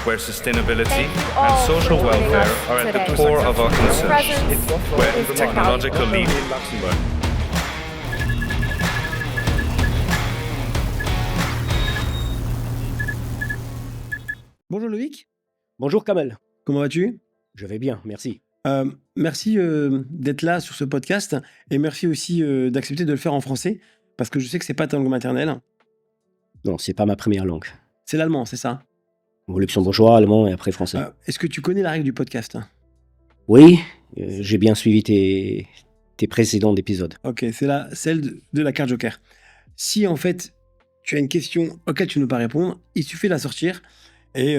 where sustainability and social welfare are at the core of our concerns, where technological leap. Bonjour Loïc, Bonjour Kamel, comment vas-tu? je vais bien, merci. Merci d'être là sur ce podcast et merci aussi d'accepter de le faire en français parce que je sais que c'est pas ta langue maternelle. Non, c'est pas ma première langue. C'est l'allemand, c'est ça? Au luxembourgeois, allemand et après français. Est-ce que tu connais la règle du podcast? Oui, j'ai bien suivi tes précédents épisodes. Ok, c'est celle de la carte Joker. Si en fait tu as une question auquel tu ne peux pas répondre, il suffit de la sortir et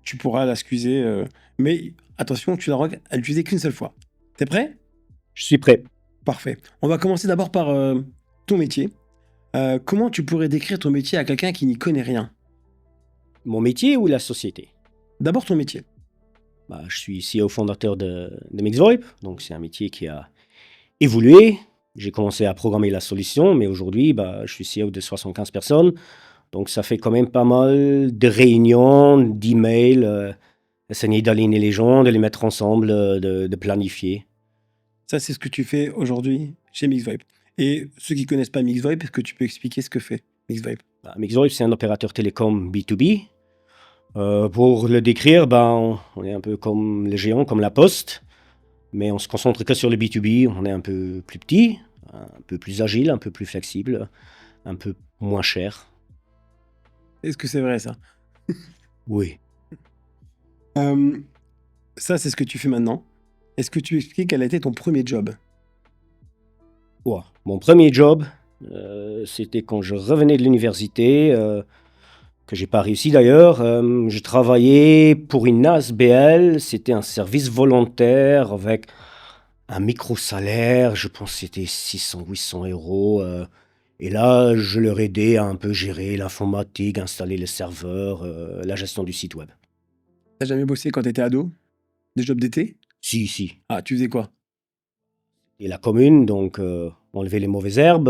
tu pourras l'excuser. Mais attention, tu n'auras à l'utiliser qu'une seule fois. T'es prêt? Je suis prêt. Parfait. On va commencer d'abord par ton métier. Comment tu pourrais décrire ton métier à quelqu'un qui n'y connaît rien? Mon métier ou la société? D'abord ton métier. Je suis CEO fondateur de MixVoip, donc c'est un métier qui a évolué. J'ai commencé à programmer la solution, mais aujourd'hui, je suis CEO de 75 personnes. Donc ça fait quand même pas mal de réunions, d'emails, essayer d'aligner les gens, de les mettre ensemble, de planifier. Ça, c'est ce que tu fais aujourd'hui chez MixVoip. Et ceux qui ne connaissent pas MixVoip, est-ce que tu peux expliquer ce que fait MixVoip? MixVoip, c'est un opérateur télécom B2B. Pour le décrire, on est un peu comme les géants, comme la Poste, mais on se concentre que sur le B2B. On est un peu plus petit, un peu plus agile, un peu plus flexible, un peu moins cher. Est-ce que c'est vrai ça? Oui. Ça, c'est ce que tu fais maintenant. Est-ce que tu expliques quel a été ton premier job? Ouais. Mon premier job, c'était quand je revenais de l'université, que j'ai pas réussi d'ailleurs. Je travaillais pour une ASBL, c'était un service volontaire avec un micro-salaire, je pense que c'était 600-800 euros. Et là, je leur aidais à un peu gérer l'informatique, installer les serveurs, la gestion du site web. T'as jamais bossé quand t'étais ado? Des jobs d'été? Si. Ah, tu faisais quoi? Et la commune, donc enlever les mauvaises herbes.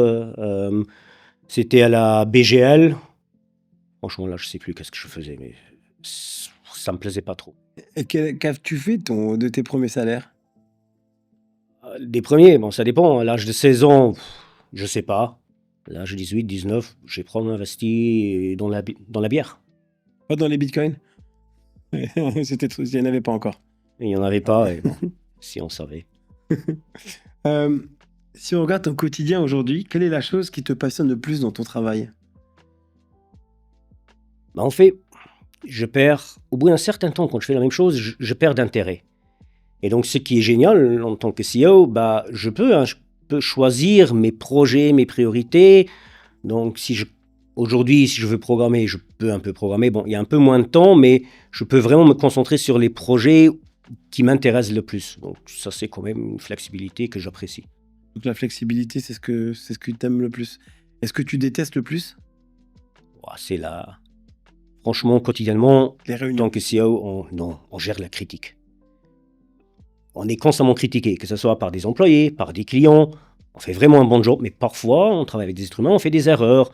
C'était à la BGL. Franchement, là, je sais plus qu'est-ce que je faisais, mais ça me plaisait pas trop. Et qu'as-tu fait de tes premiers salaires? Des premiers, ça dépend. À l'âge de 16 ans, je sais pas. À l'âge de 18, 19, j'ai probablement investi dans la bière. Pas dans les bitcoins? C'était trop, il n'y en avait pas encore. Il n'y en avait pas, et bon, si on savait. Si on regarde ton quotidien aujourd'hui, quelle est la chose qui te passionne le plus dans ton travail? En fait, au bout d'un certain temps, quand je fais la même chose, je perds d'intérêt. Et donc, ce qui est génial en tant que CEO, je peux choisir mes projets, mes priorités. Donc, aujourd'hui, si je veux programmer, je peux un peu programmer. Bon, il y a un peu moins de temps, mais je peux vraiment me concentrer sur les projets qui m'intéressent le plus. Donc, ça, c'est quand même une flexibilité que j'apprécie. Donc la flexibilité, c'est ce que tu aimes le plus. Est-ce que tu détestes le plus? Franchement, quotidiennement, Les en réunions. tant que CEO, on gère la critique. On est constamment critiqué, que ce soit par des employés, par des clients. On fait vraiment un bon job, mais parfois, on travaille avec des êtres humains, on fait des erreurs.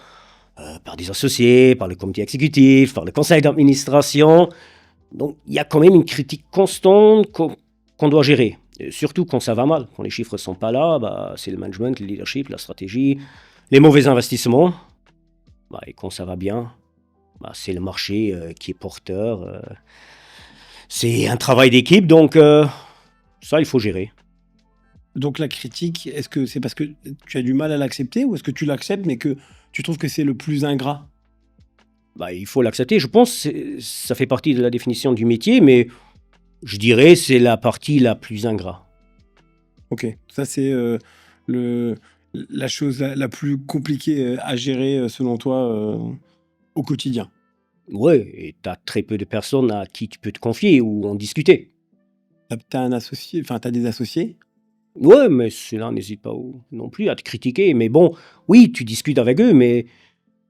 Par des associés, par le comité exécutif, par le conseil d'administration. Donc, il y a quand même une critique constante qu'on doit gérer. Et surtout quand ça va mal, quand les chiffres ne sont pas là, c'est le management, le leadership, la stratégie, les mauvais investissements. Et quand ça va bien, c'est le marché qui est porteur. C'est un travail d'équipe, donc ça, il faut gérer. Donc la critique, est-ce que c'est parce que tu as du mal à l'accepter ou est-ce que tu l'acceptes mais que tu trouves que c'est le plus ingrat? Il faut l'accepter. Je pense que ça fait partie de la définition du métier, mais je dirais c'est la partie la plus ingrate. Ok, ça c'est la chose la plus compliquée à gérer selon toi au quotidien. Ouais, et tu as très peu de personnes à qui tu peux te confier ou en discuter. T'as un associé, enfin t'as des associés? Ouais, mais ceux-là n'hésitent pas non plus à te critiquer. Mais bon, oui, tu discutes avec eux, mais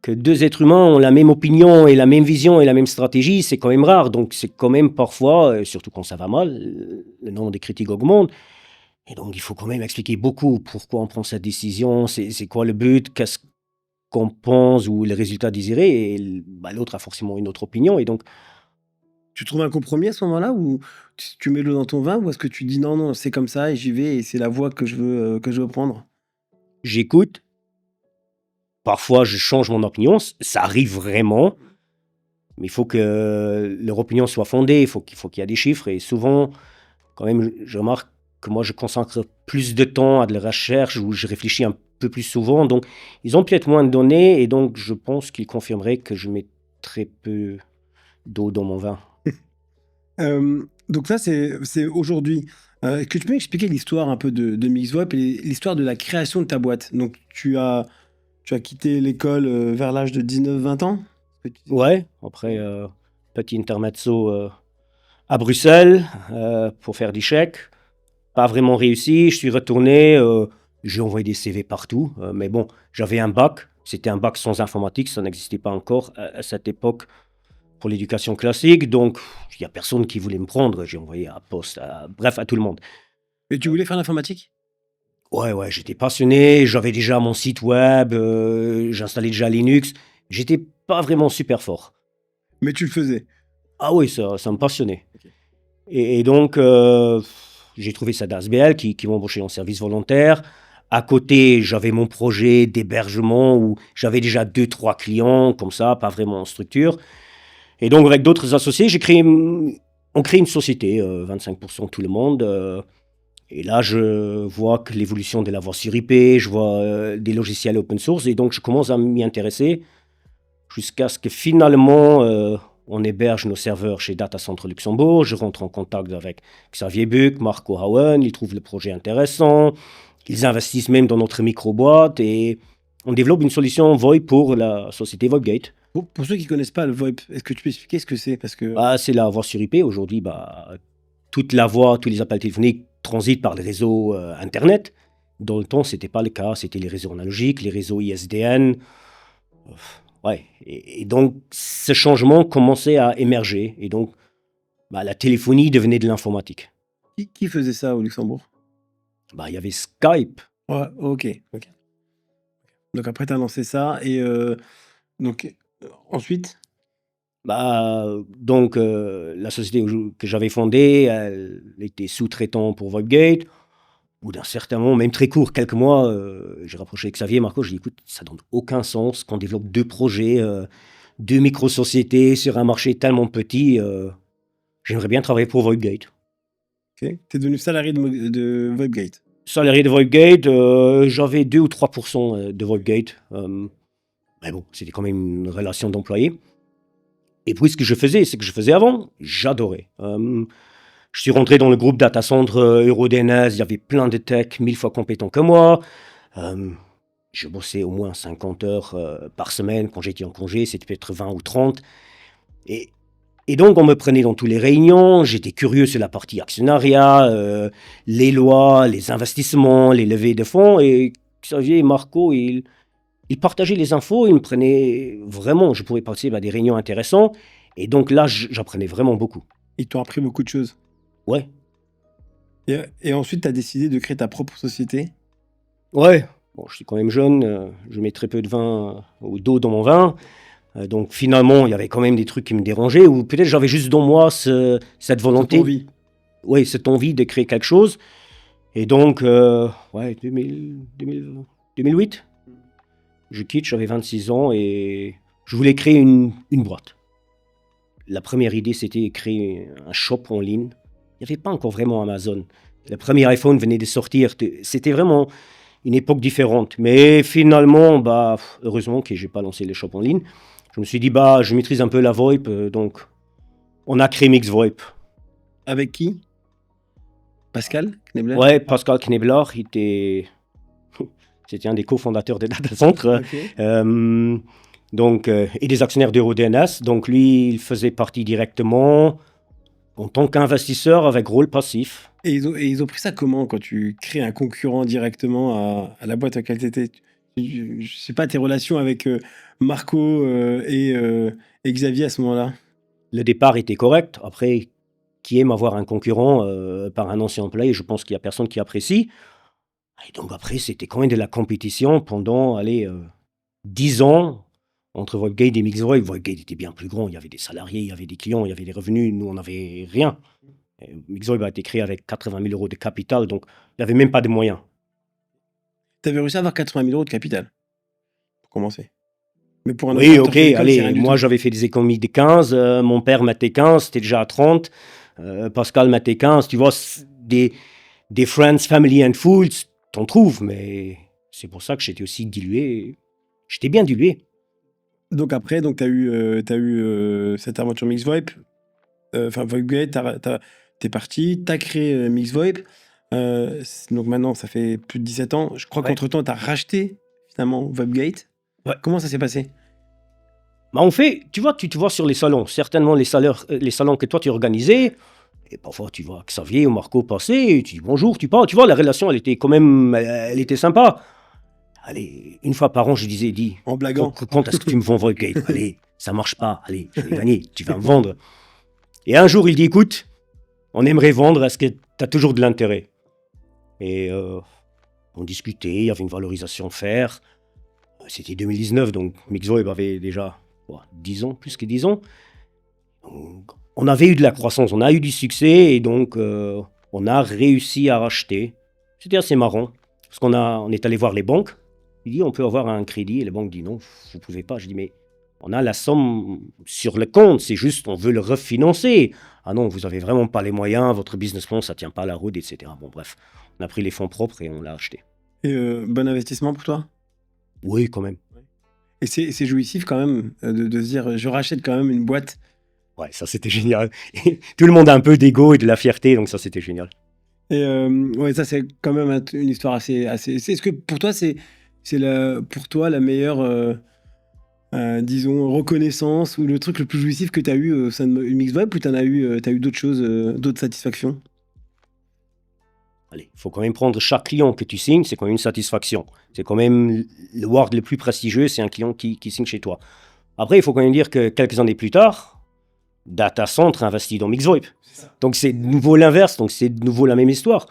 que deux êtres humains ont la même opinion et la même vision et la même stratégie, c'est quand même rare. Donc c'est quand même parfois, surtout quand ça va mal, le nombre de critiques augmente. Et donc il faut quand même expliquer beaucoup pourquoi on prend cette décision, c'est quoi le but, qu'est-ce qu'on pense ou les résultats désirés. Et l'autre a forcément une autre opinion. Et donc Tu trouves un compromis à ce moment-là ou tu mets l'eau dans ton vin ou est-ce que tu dis non, non, c'est comme ça et j'y vais et c'est la voie que je veux prendre? J'écoute, parfois je change mon opinion, ça arrive vraiment, mais il faut que leur opinion soit fondée, il faut qu'il y ait des chiffres et souvent, quand même, je remarque que moi je consacre plus de temps à de la recherche où je réfléchis un peu plus souvent, donc ils ont peut-être moins de données et donc je pense qu'ils confirmeraient que je mets très peu d'eau dans mon vin. Donc ça, c'est aujourd'hui. Est-ce que tu peux m'expliquer l'histoire un peu de Mixwap et l'histoire de la création de ta boîte? Donc tu as quitté l'école vers l'âge de 19-20 ans? Est-ce que tu- Ouais, après, petit intermezzo à Bruxelles pour faire des chèques. Pas vraiment réussi, je suis retourné, j'ai envoyé des CV partout, mais bon, j'avais un bac, c'était un bac sans informatique, ça n'existait pas encore à cette époque pour l'éducation classique, donc il n'y a personne qui voulait me prendre, j'ai envoyé à poste, bref, à tout le monde. Mais tu voulais faire l'informatique? Ouais, ouais, j'étais passionné, j'avais déjà mon site web, j'installais déjà Linux, j'étais pas vraiment super fort. Mais tu le faisais. Ah oui, ça me passionnait. Ok. Et donc, j'ai trouvé ça d'ASBL qui m'embauchait en service volontaire. À côté, j'avais mon projet d'hébergement où j'avais déjà 2, 3 clients, comme ça, pas vraiment en structure. Et donc, avec d'autres associés, on crée une société, 25% tout le monde. Et là, je vois que l'évolution de la voix sur IP, je vois des logiciels open source, et donc je commence à m'y intéresser jusqu'à ce que finalement, on héberge nos serveurs chez Data Center Luxembourg. Je rentre en contact avec Xavier Buck, Marco Howen, ils trouvent le projet intéressant, ils investissent même dans notre micro-boîte, et on développe une solution VoIP pour la société VoIPgate. Pour ceux qui connaissent pas le VoIP, est-ce que tu peux expliquer ce que c'est? Parce que C'est la voix sur IP. Aujourd'hui, toute la voix, tous les appels téléphoniques transitent par les réseaux Internet. Dans le temps, ce n'était pas le cas. C'était les réseaux analogiques, les réseaux ISDN. Ouais. Et donc, ce changement commençait à émerger. Et donc, la téléphonie devenait de l'informatique. qui faisait ça au Luxembourg? Il y avait Skype. Ouais, ok. Donc après, tu as lancé ça et donc ensuite, Donc, la société que j'avais fondée, elle était sous-traitant pour VoIPgate. Au bout d'un certain moment, même très court, quelques mois, j'ai rapproché Xavier et Marco, j'ai dit, écoute, ça donne aucun sens qu'on développe 2 projets, 2 micro-sociétés sur un marché tellement petit. J'aimerais bien travailler pour VoIPgate. tu es devenu salarié de VoIPgate. Salarié de VoIPgate, j'avais 2 ou 3% de VoIPgate. Mais bon, c'était quand même une relation d'employé. Et puis, ce que je faisais, c'est que je faisais avant, j'adorais. Je suis rentré dans le groupe Data Center EuroDNS, il y avait plein de techs 1000 fois compétents que moi. Je bossais au moins 50 heures par semaine quand j'étais en congé, c'était peut-être 20 ou 30. Et donc, on me prenait dans toutes les réunions, j'étais curieux sur la partie actionnariat, les lois, les investissements, les levées de fonds. Et Xavier et Marco, ils partageaient les infos, ils me prenaient vraiment, je pouvais participer à des réunions intéressantes. Et donc là, j'apprenais vraiment beaucoup. Ils t'ont appris beaucoup de choses. Ouais. Et ensuite, tu as décidé de créer ta propre société. Ouais, bon, je suis quand même jeune, je mets très peu de vin ou d'eau dans mon vin. Donc finalement, il y avait quand même des trucs qui me dérangeaient, ou peut-être j'avais juste dans moi cette volonté. Cette envie. Oui, cette envie de créer quelque chose. Et donc, 2008, je quitte, j'avais 26 ans et je voulais créer une boîte. La première idée, c'était créer un shop en ligne. Il n'y avait pas encore vraiment Amazon. Le premier iPhone venait de sortir. C'était vraiment une époque différente. Mais finalement, heureusement que je n'ai pas lancé le shop en ligne. Je me suis dit, je maîtrise un peu la VoIP. Donc, on a créé MixVoIP. Avec qui? Pascal Knebler? Ouais, Pascal Knebler, c'était un des cofondateurs de Data Center. Ok. Et des actionnaires d'EuroDNS. Donc, lui, il faisait partie directement en tant qu'investisseur avec rôle passif. Et ils ont pris ça comment quand tu crées un concurrent directement à la boîte à laquelle tu étais? Je sais pas, tes relations avec Marco et Xavier à ce moment-là? Le départ était correct. Après, qui aime avoir un concurrent par un ancien employé, je pense qu'il n'y a personne qui apprécie. Et donc après, c'était quand même de la compétition pendant 10 ans. entre Voipgate et Mixvoip. Voipgate était bien plus grand, il y avait des salariés, il y avait des clients, il y avait des revenus, nous on n'avait rien. Mixvoip a été créé avec 80 000 euros de capital, donc il n'y avait même pas de moyens. Tu avais réussi à avoir 80 000 euros de capital, pour commencer. Mais pour un Oui, opérateur ok, télécom, c'est allez, rien du moi tout. j'avais fait des économies de 15, mon père mettait 15, c'était déjà à 30, Pascal mettait 15, tu vois, des friends, family and fools, t'en trouves, mais c'est pour ça que j'étais aussi dilué, j'étais bien dilué. Donc après, tu as eu cette aventure Mixvoip, enfin Voipgate, t'es parti, t'as créé Mixvoip. Donc maintenant, ça fait plus de 17 ans. Je crois Ouais. qu'entre-temps, t'as racheté finalement Voipgate. Ouais. Comment ça s'est passé? Bah on fait, tu vois, tu te vois sur les salons, certainement les salons que toi tu organisais, et parfois tu vois Xavier ou Marco passer, et tu dis bonjour, tu parles, tu vois, la relation elle était quand même, elle était sympa. Allez, une fois par an, je disais, dis, En blaguant. quand est-ce que tu me vends Voipgate? Allez, ça marche pas, allez, je vais gagner, tu vas me vendre. Et un jour, il dit, écoute, on aimerait vendre, est-ce que tu as toujours de l'intérêt? Et on discutait, il y avait une valorisation à faire. C'était 2019, donc Mixvoip avait déjà 10 ans, plus que 10 ans. Donc, on avait eu de la croissance, on a eu du succès, et donc on a réussi à racheter. C'était assez marrant, parce on est allé voir les banques. Il dit, on peut avoir un crédit, et les banques disent non, vous pouvez pas. Je dis, mais on a la somme sur le compte, c'est juste, on veut le refinancer. Ah non, vous avez vraiment pas les moyens, votre business plan, ça tient pas la route, etc. Bon, bref, on a pris les fonds propres et on l'a acheté. Et bon investissement pour toi? Oui, quand même. Et c'est jouissif quand même de se dire, je rachète quand même une boîte. Ouais, ça c'était génial. Tout le monde a un peu d'ego et de la fierté, donc ça c'était génial. Et ouais, ça c'est quand même une histoire assez. Est-ce que pour toi pour toi la meilleure, disons, reconnaissance ou le truc le plus jouissif que tu as eu au sein de Mixvoip, ou t'as eu d'autres choses, d'autres satisfactions? Allez, il faut quand même prendre chaque client que tu signes, c'est quand même une satisfaction. C'est quand même le word le plus prestigieux, c'est un client qui signe chez toi. Après, il faut quand même dire que quelques années plus tard, Data Center investit dans Mixvoip. Donc c'est de nouveau l'inverse, donc c'est de nouveau la même histoire.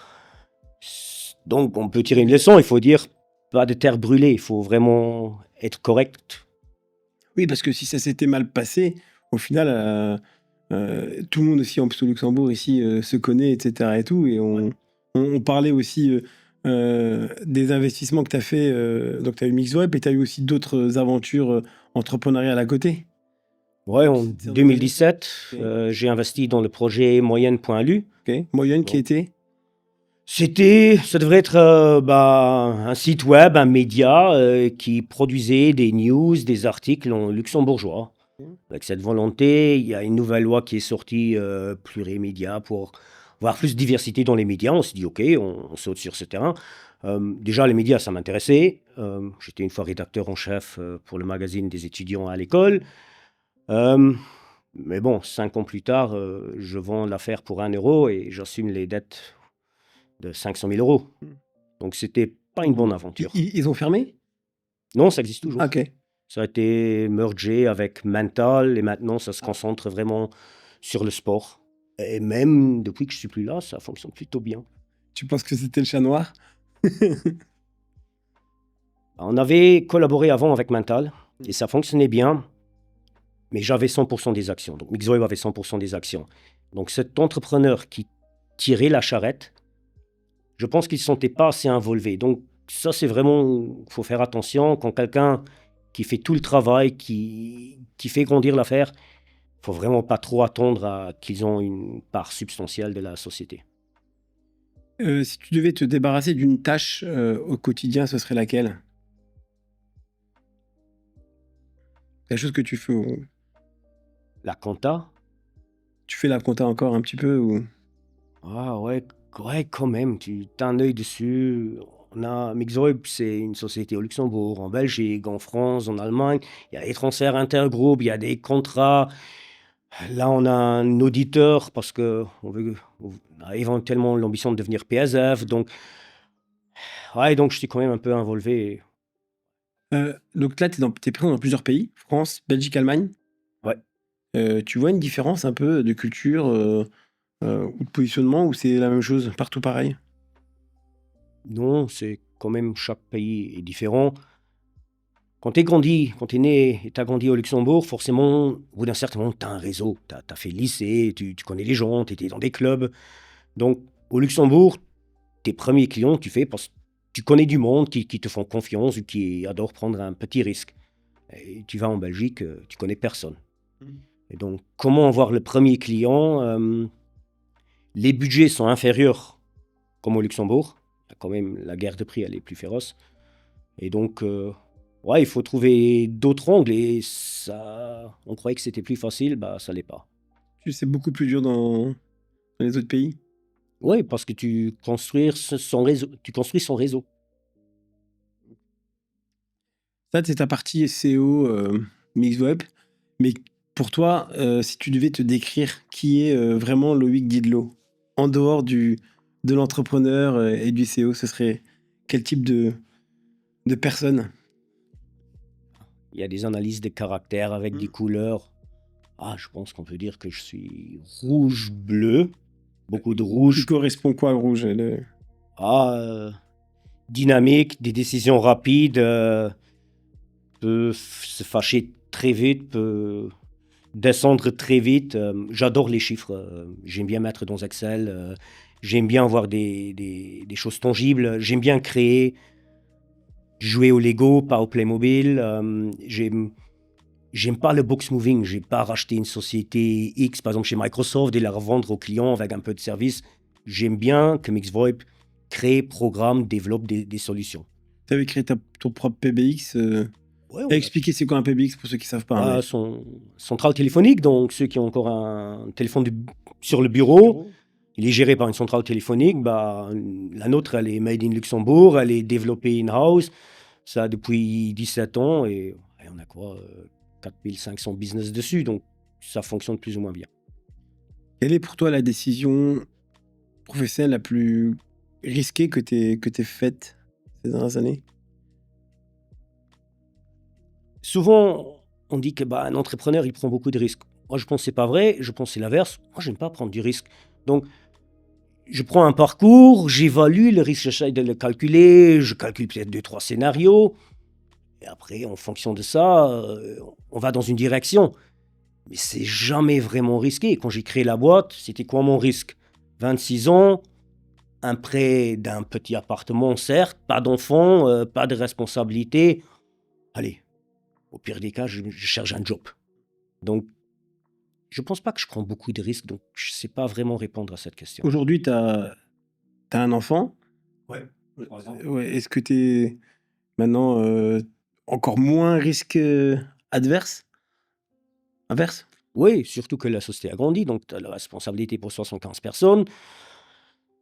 Donc on peut tirer une leçon, il faut dire pas de terre brûlée, il faut vraiment être correct. Oui, parce que si ça s'était mal passé, au final, tout le monde aussi en plus au Luxembourg ici se connaît, etc. et tout. Et on parlait aussi des investissements que tu as fait. Donc, tu as eu Mixvoip et tu as eu aussi d'autres aventures entrepreneuriales à côté. Ouais, en 2017, j'ai investi dans le projet Moyenne.lu. Ok. Moyenne qui était? Ça devrait être un site web, un média qui produisait des news, des articles en luxembourgeois. Avec cette volonté, il y a une nouvelle loi qui est sortie, plurimédia, pour avoir plus de diversité dans les médias. On s'est dit, OK, on saute sur ce terrain. Déjà, les médias, ça m'intéressait. J'étais une fois rédacteur en chef pour le magazine des étudiants à l'école. Mais bon, 5 ans plus tard, je vends l'affaire pour 1 euro et j'assume les dettes de 500 000 euros. Donc, c'était pas une bonne aventure. Ils ont fermé? Non, ça existe toujours. Ok. Ça a été mergé avec Mental et maintenant, ça se concentre vraiment sur le sport. Et même depuis que je suis plus là, ça fonctionne plutôt bien. Tu penses que c'était le chat noir? On avait collaboré avant avec Mental et ça fonctionnait bien, mais j'avais 100% des actions. Donc, Mixvoip avait 100% des actions. Donc, cet entrepreneur qui tirait la charrette, je pense qu'il ne se sentait pas assez involvé. Donc, ça, c'est vraiment, il faut faire attention. Quand quelqu'un qui fait tout le travail, qui fait grandir l'affaire, il ne faut vraiment pas trop attendre à qu'ils ont une part substantielle de la société. Si tu devais te débarrasser d'une tâche au quotidien, ce serait laquelle? La chose que tu fais. La compta? Tu fais la compta encore un petit peu ou... Ah ouais, quand même, tu as un œil dessus. Mixvoip, c'est une société au Luxembourg, en Belgique, en France, en Allemagne. Il y a des transferts intergroupes, il y a des contrats. Là, on a un auditeur parce qu'on a éventuellement l'ambition de devenir PSF. Donc je suis quand même un peu involvé. Donc là, t'es présent dans plusieurs pays, France, Belgique, Allemagne. Ouais. Tu vois une différence un peu de culture ou de positionnement, ou c'est la même chose, partout pareil? Non, c'est quand même chaque pays est différent. Quand tu es né et tu as grandi au Luxembourg, forcément, au bout d'un certain moment, tu as un réseau. Tu as fait le lycée, tu connais les gens, tu étais dans des clubs. Donc, au Luxembourg, tes premiers clients, tu fais parce que tu connais du monde qui te font confiance ou qui adorent prendre un petit risque. Et tu vas en Belgique, tu connais personne. Et donc, comment avoir le premier client les budgets sont inférieurs comme au Luxembourg. Quand même, la guerre de prix, elle est plus féroce. Et donc, ouais, il faut trouver d'autres angles. Et ça, on croyait que c'était plus facile, bah, ça l'est pas. C'est beaucoup plus dur dans les autres pays. Oui, parce que tu construis son réseau. Ça, c'est ta partie SEO Mixweb. Mais pour toi, si tu devais te décrire qui est vraiment Loïc Didlot, en dehors de l'entrepreneur et du SEO, ce serait quel type de personne? Il y a des analyses de caractère avec des couleurs. Ah, je pense qu'on peut dire que je suis rouge-bleu. Beaucoup de Qui rouge. correspond quoi au rouge? Dynamique, des décisions rapides, peut se fâcher très vite, peut descendre très vite. J'adore les chiffres. J'aime bien mettre dans Excel. J'aime bien avoir des choses tangibles. J'aime bien créer, jouer au Lego, pas au Playmobil. J'aime pas le box moving. J'ai pas racheté une société X, par exemple chez Microsoft, et la revendre aux clients avec un peu de service. J'aime bien que Mixvoip crée, programme, développe des solutions. Tu avais créé ton propre PBX. Ouais, Expliquer c'est quoi un PBX pour ceux qui savent pas. Centrale téléphonique, donc ceux qui ont encore un téléphone sur le bureau, il est géré par une centrale téléphonique. Bah, la nôtre, elle est made in Luxembourg, elle est développée in-house, ça depuis 17 ans, et on a quoi 4500 business dessus, donc ça fonctionne plus ou moins bien. Quelle est pour toi la décision professionnelle la plus risquée que t'aies faite ces dernières années? Souvent, on dit que un entrepreneur, il prend beaucoup de risques. Moi, je pense que c'est pas vrai. Je pense que c'est l'inverse. Moi, j'aime pas prendre du risque. Donc, je prends un parcours, j'évalue le risque, j'essaie de le calculer, je calcule peut-être 2-3 scénarios. Et après, en fonction de ça, on va dans une direction. Mais c'est jamais vraiment risqué. Quand j'ai créé la boîte, c'était quoi mon risque? 26 ans, un prêt d'un petit appartement, certes, pas d'enfant, pas de responsabilité. Allez. Au pire des cas, je cherche un job. Donc, je ne pense pas que je prends beaucoup de risques, donc je ne sais pas vraiment répondre à cette question. Aujourd'hui, tu as un enfant. Ouais. Ouais, est-ce que tu es maintenant encore moins risque inverse? Oui, surtout que la société a grandi, donc tu as la responsabilité pour 75 personnes,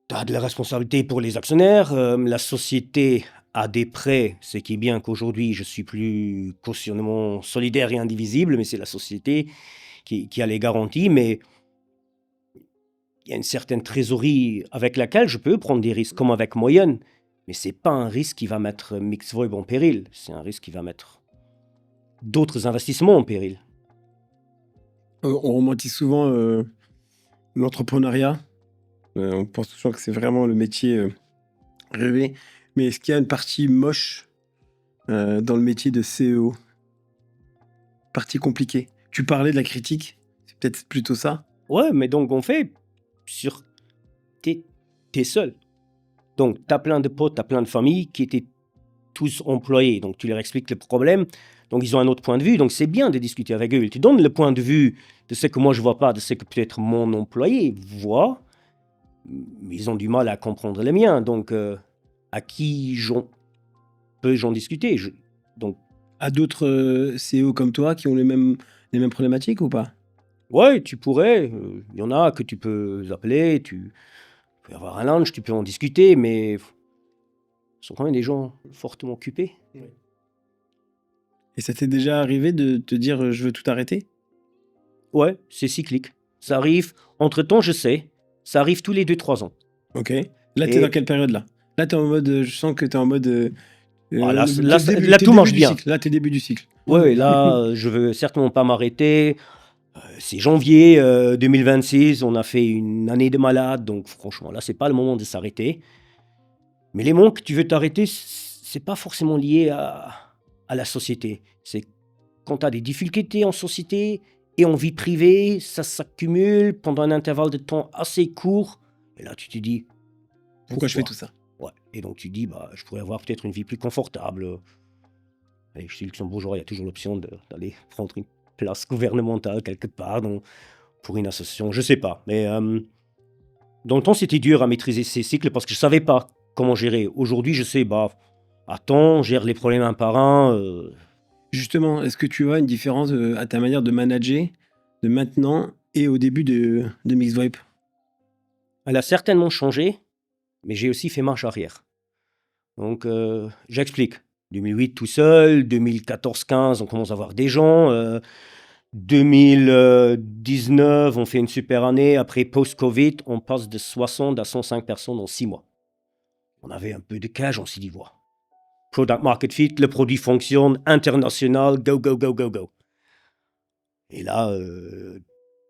tu as de la responsabilité pour les actionnaires, la société a des prêts, ce qui est bien qu'aujourd'hui je suis plus cautionnement solidaire et indivisible, mais c'est la société qui a les garanties, mais il y a une certaine trésorerie avec laquelle je peux prendre des risques, comme avec Moyenne, mais c'est pas un risque qui va mettre Mixvoip en péril, c'est un risque qui va mettre d'autres investissements en péril. On romantise souvent l'entrepreneuriat. On pense toujours que c'est vraiment le métier rêvé. Mais est-ce qu'il y a une partie moche dans le métier de CEO? Partie compliquée. Tu parlais de la critique, c'est peut-être plutôt ça? Ouais, mais donc on fait sur... T'es seul. Donc t'as plein de potes, t'as plein de familles qui étaient tous employés. Donc tu leur expliques le problème. Donc ils ont un autre point de vue. Donc c'est bien de discuter avec eux. Ils te donnent le point de vue de ce que moi je vois pas, de ce que peut-être mon employé voit. Mais ils ont du mal à comprendre les miens. Donc à qui peux-je discuter? Donc, à d'autres CEO comme toi qui ont les mêmes problématiques ou pas? Ouais, tu pourrais. Il y en a que tu peux appeler, tu peux avoir un lunch, tu peux en discuter, mais ce sont quand même des gens fortement occupés. Et ça t'est déjà arrivé de te dire je veux tout arrêter? Ouais, c'est cyclique. Ça arrive, entre-temps, je sais, ça arrive tous les 2-3 ans. Ok. Là, t'es dans quelle période là? Là, t'es en mode, je sens que t'es en mode... Là, tout marche bien. Là, t'es début du cycle. Ouais, là, je veux certainement pas m'arrêter. C'est janvier 2026, on a fait une année de malade, donc franchement, là, c'est pas le moment de s'arrêter. Mais les moments que tu veux t'arrêter, c'est pas forcément lié à à la société. C'est quand tu as des difficultés en société et en vie privée, ça s'accumule pendant un intervalle de temps assez court. Et là, tu te dis, Pourquoi je fais tout ça? Ouais. Et donc, tu te dis, je pourrais avoir peut-être une vie plus confortable. Et je suis luxembourgeois, il y a toujours l'option d'aller prendre une place gouvernementale quelque part pour une association, je sais pas. Mais dans le temps, c'était dur à maîtriser ces cycles parce que je savais pas comment gérer. Aujourd'hui, je sais, attends, gère les problèmes un par un. Justement, est-ce que tu vois une différence à ta manière de manager de maintenant et au début de Mixed Vibe? Elle a certainement changé, mais j'ai aussi fait marche arrière. Donc, j'explique. 2008 tout seul, 2014-15, on commence à voir des gens. 2019, on fait une super année. Après, post-Covid, on passe de 60 à 105 personnes en 6 mois. On avait un peu de cage, on s'est dit, voilà. Product market fit, le produit fonctionne, international, go, go, go, go, go. Et là,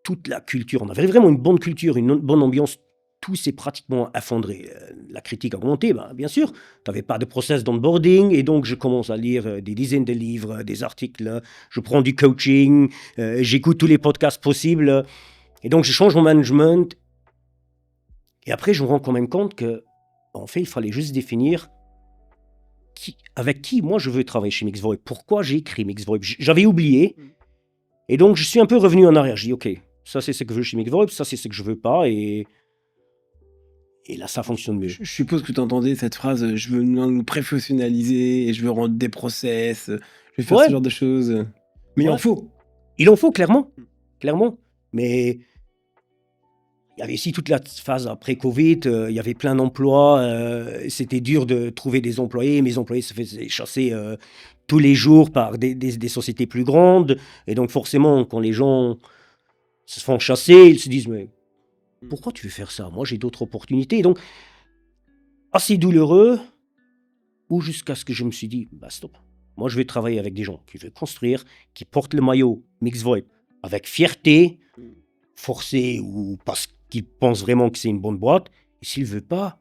toute la culture, on avait vraiment une bonne culture, une bonne ambiance, tout s'est pratiquement effondré. La critique a augmenté, bien sûr. Tu n'avais pas de process d'onboarding, et donc je commence à lire des dizaines de livres, des articles, je prends du coaching, j'écoute tous les podcasts possibles, et donc je change mon management. Et après, je me rends quand même compte que, en fait, il fallait juste définir avec qui moi je veux travailler chez Mixed Vibe, pourquoi j'ai écrit Mixed Vibe. J'avais oublié, et donc je suis un peu revenu en arrière. Je dis, ok, ça c'est ce que je veux chez Mixed Vibe, ça c'est ce que je veux pas, et là ça fonctionne mieux. Je suppose que tu entendais cette phrase, je veux nous professionnaliser, et je veux rendre des process, je vais faire ce genre de choses. Mais il en faut. Il en faut, clairement. Mais il y avait aussi toute la phase après Covid, il y avait plein d'emplois, c'était dur de trouver des employés, mes employés se faisaient chasser tous les jours par des sociétés plus grandes, et donc forcément, quand les gens se font chasser, ils se disent, mais pourquoi tu veux faire ça? Moi, j'ai d'autres opportunités. Et donc, assez douloureux, ou jusqu'à ce que je me suis dit, stop. Moi, je vais travailler avec des gens qui veulent construire, qui portent le maillot Mixed Vibe avec fierté, forcé ou parce qu'ils pensent vraiment que c'est une bonne boîte. Et s'ils ne veulent pas,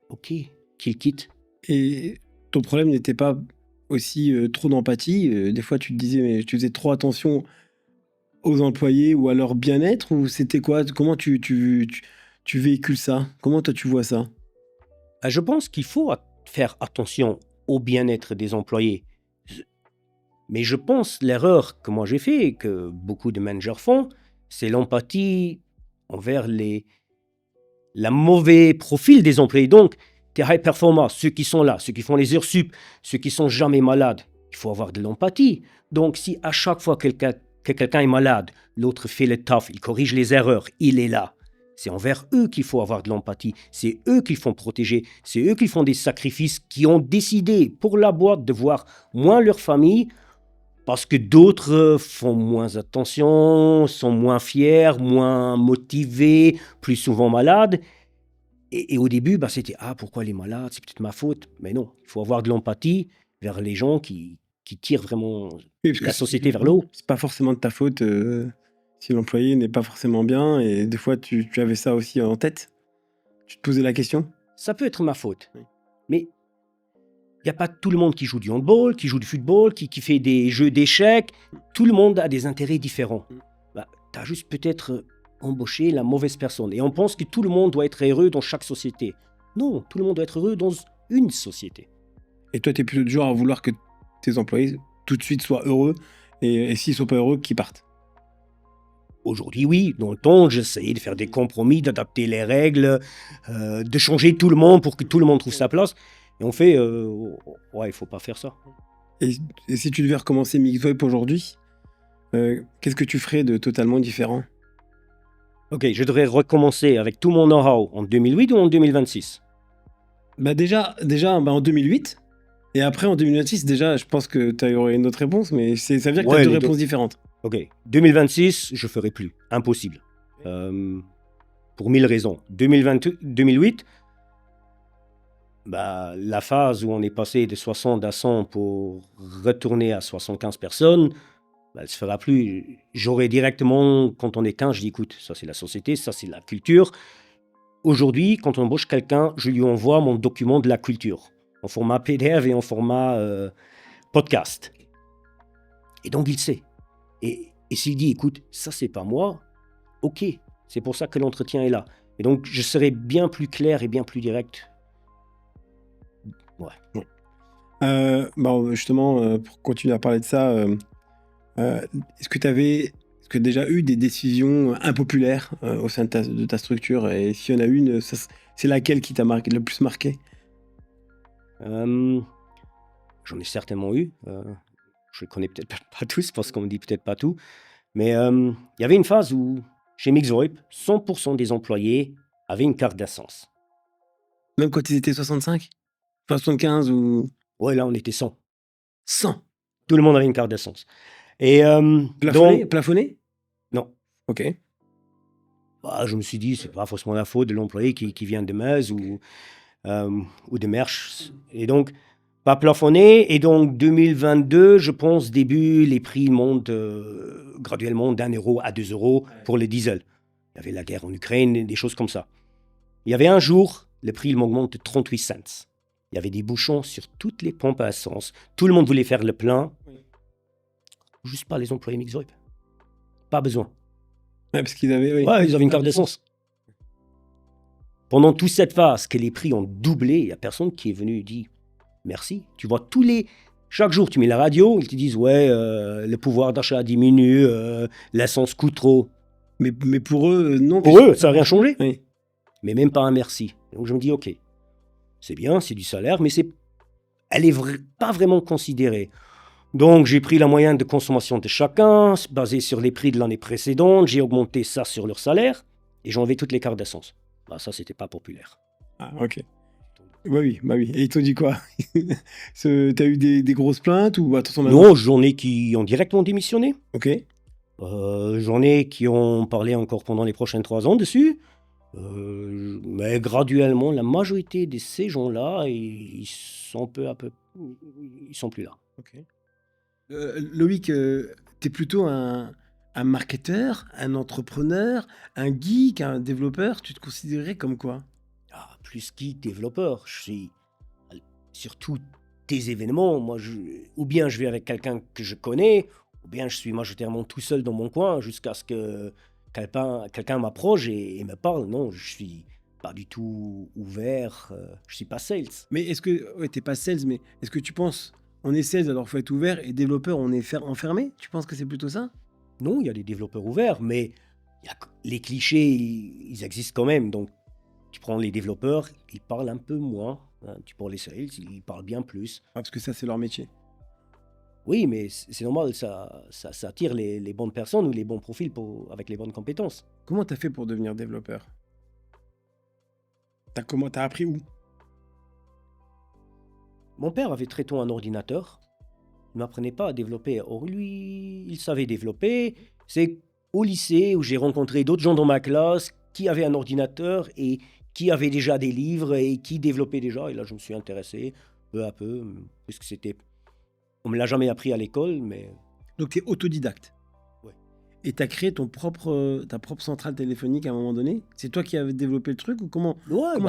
ok, qu'ils quittent. Et ton problème n'était pas aussi trop d'empathie. Des fois, tu te disais, mais tu faisais trop attention aux employés ou à leur bien-être, ou c'était quoi? Comment tu véhicules ça? Comment toi tu vois ça? Je pense qu'il faut faire attention au bien-être des employés. Mais je pense l'erreur que moi j'ai fait et que beaucoup de managers font, c'est l'empathie envers la mauvais profil des employés. Donc, tes high performers, ceux qui sont là, ceux qui font les heures sup, ceux qui sont jamais malades, il faut avoir de l'empathie. Donc, si à chaque fois que quelqu'un est malade, l'autre fait le taf, il corrige les erreurs, il est là. C'est envers eux qu'il faut avoir de l'empathie. C'est eux qu'il faut protéger. C'est eux qui font des sacrifices, qui ont décidé pour la boîte de voir moins leur famille parce que d'autres font moins attention, sont moins fiers, moins motivés, plus souvent malades. Et au début, c'était « Ah, pourquoi elle est malade? C'est peut-être ma faute. » Mais non, il faut avoir de l'empathie vers les gens qui tirent vraiment la société vers le haut. C'est pas forcément de ta faute si l'employé n'est pas forcément bien, et des fois tu avais ça aussi en tête. Tu te posais la question? Ça peut être ma faute, mais il n'y a pas tout le monde qui joue du handball, qui joue du football, qui fait des jeux d'échecs. Tout le monde a des intérêts différents. Tu as juste peut-être embauché la mauvaise personne. Et on pense que tout le monde doit être heureux dans chaque société. Non, tout le monde doit être heureux dans une société. Et toi, tu es plutôt du genre à vouloir que tes employés tout de suite soient heureux, et s'ils ne sont pas heureux, qu'ils partent? Aujourd'hui, oui. Dans le temps, j'essayais de faire des compromis, d'adapter les règles, de changer tout le monde pour que tout le monde trouve sa place. Et on fait, il ne faut pas faire ça. Et si tu devais recommencer Mixed Vibe aujourd'hui, qu'est-ce que tu ferais de totalement différent? Ok, je devrais recommencer avec tout mon know-how en 2008 ou en 2026? Déjà en 2008. Et après, en 2026, déjà, je pense que tu aurais une autre réponse, mais ça veut dire que tu as deux réponses différentes. Ok, 2026, je ferai plus. Impossible. Pour 1000 raisons. 2008, la phase où on est passé de 60 à 100 pour retourner à 75 personnes, elle ne se fera plus. J'aurais directement, quand on est 15, je dis, écoute, ça c'est la société, ça c'est la culture. Aujourd'hui, quand on embauche quelqu'un, je lui envoie mon document de la culture, en format PDF et en format podcast. Et donc, il sait. Et s'il dit, écoute, ça, c'est pas moi, ok, c'est pour ça que l'entretien est là. Et donc, je serai bien plus clair et bien plus direct. Ouais. Justement, pour continuer à parler de ça, est-ce que tu avais déjà eu des décisions impopulaires au sein de ta structure? Et s'il y en a une, c'est laquelle qui t'a le plus marqué? J'en ai certainement eu. Je ne connais peut-être pas tous parce qu'on me dit peut-être pas tout. Mais il y avait une phase où, chez Mixvoip, 100% des employés avaient une carte d'essence. Même quand ils étaient 65? 75 ou... Ouais, là, on était 100. 100? Tout le monde avait une carte d'essence. Et Plafonné? Non. Ok. Bah, je me suis dit, c'est pas forcément la faute de l'employé qui vient de Metz ou de Mersch. Et donc, pas plafonné. Et donc, 2022, je pense, début, les prix montent graduellement d'€1 à 2 € pour le diesel. Il y avait la guerre en Ukraine, des choses comme ça. Il y avait un jour, le prix il m'augmente de 38 cents. Il y avait des bouchons sur toutes les pompes à essence. Tout le monde voulait faire le plein. Juste pas les employés Mixvoip. Pas besoin. Ouais, parce qu'ils avaient... Oui. Ouais, ils avaient une carte d'essence. Pendant toute cette phase, que les prix ont doublé, il n'y a personne qui est venu et dit merci. Tu vois, chaque jour, tu mets la radio, ils te disent ouais, le pouvoir d'achat diminue, l'essence coûte trop. Mais pour eux, non. Pour eux, ça n'a rien changé. Oui. Mais même pas un merci. Donc je me dis ok, c'est bien, c'est du salaire, mais elle n'est pas vraiment considérée. Donc j'ai pris la moyenne de consommation de chacun, basé sur les prix de l'année précédente, j'ai augmenté ça sur leur salaire, et j'ai enlevé toutes les cartes d'essence. Bah, ça, c'était pas populaire. Ah, ok. Bah oui. Et ils t'ont dit quoi? T'as eu des grosses plaintes ou attention maintenant? Non, j'en ai qui ont directement démissionné. Ok. J'en ai qui ont parlé encore pendant les prochaines 3 ans dessus. Mais graduellement, la majorité de ces gens-là, ils sont peu à peu... Ils sont plus là. Ok. Loïc, t'es plutôt un marketeur, un entrepreneur, un geek, un développeur? Tu te considérais comme quoi? Ah, plus geek, développeur. Je suis sur tous tes événements. Moi, ou bien je vais avec quelqu'un que je connais, ou bien je suis majoritairement tout seul dans mon coin jusqu'à ce que quelqu'un m'approche et me parle. Non, je suis pas du tout ouvert. Je suis pas sales. Mais est-ce que... Ouais, t'es pas sales, mais est-ce que tu penses... On est sales, alors faut être ouvert, et développeur, on est enfermé? Tu penses que c'est plutôt ça? Non, il y a des développeurs ouverts, mais les clichés, ils existent quand même. Donc, tu prends les développeurs, ils parlent un peu moins. Hein. Tu prends les sales, ils parlent bien plus. Ah, parce que ça, c'est leur métier. Oui, mais c'est normal, ça attire les bonnes personnes ou les bons profils avec les bonnes compétences. Comment t'as fait pour devenir développeur? T'as appris où? Mon père avait très tôt un ordinateur. Il ne m'apprenait pas à développer. Or, lui, il savait développer. C'est au lycée où j'ai rencontré d'autres gens dans ma classe qui avaient un ordinateur et qui avaient déjà des livres et qui développaient déjà. Et là, je me suis intéressé peu à peu, puisque on ne me l'a jamais appris à l'école, mais... Donc, tu es autodidacte. Ouais. Et tu as créé ta propre centrale téléphonique à un moment donné? C'est toi qui avais développé le truc ou comment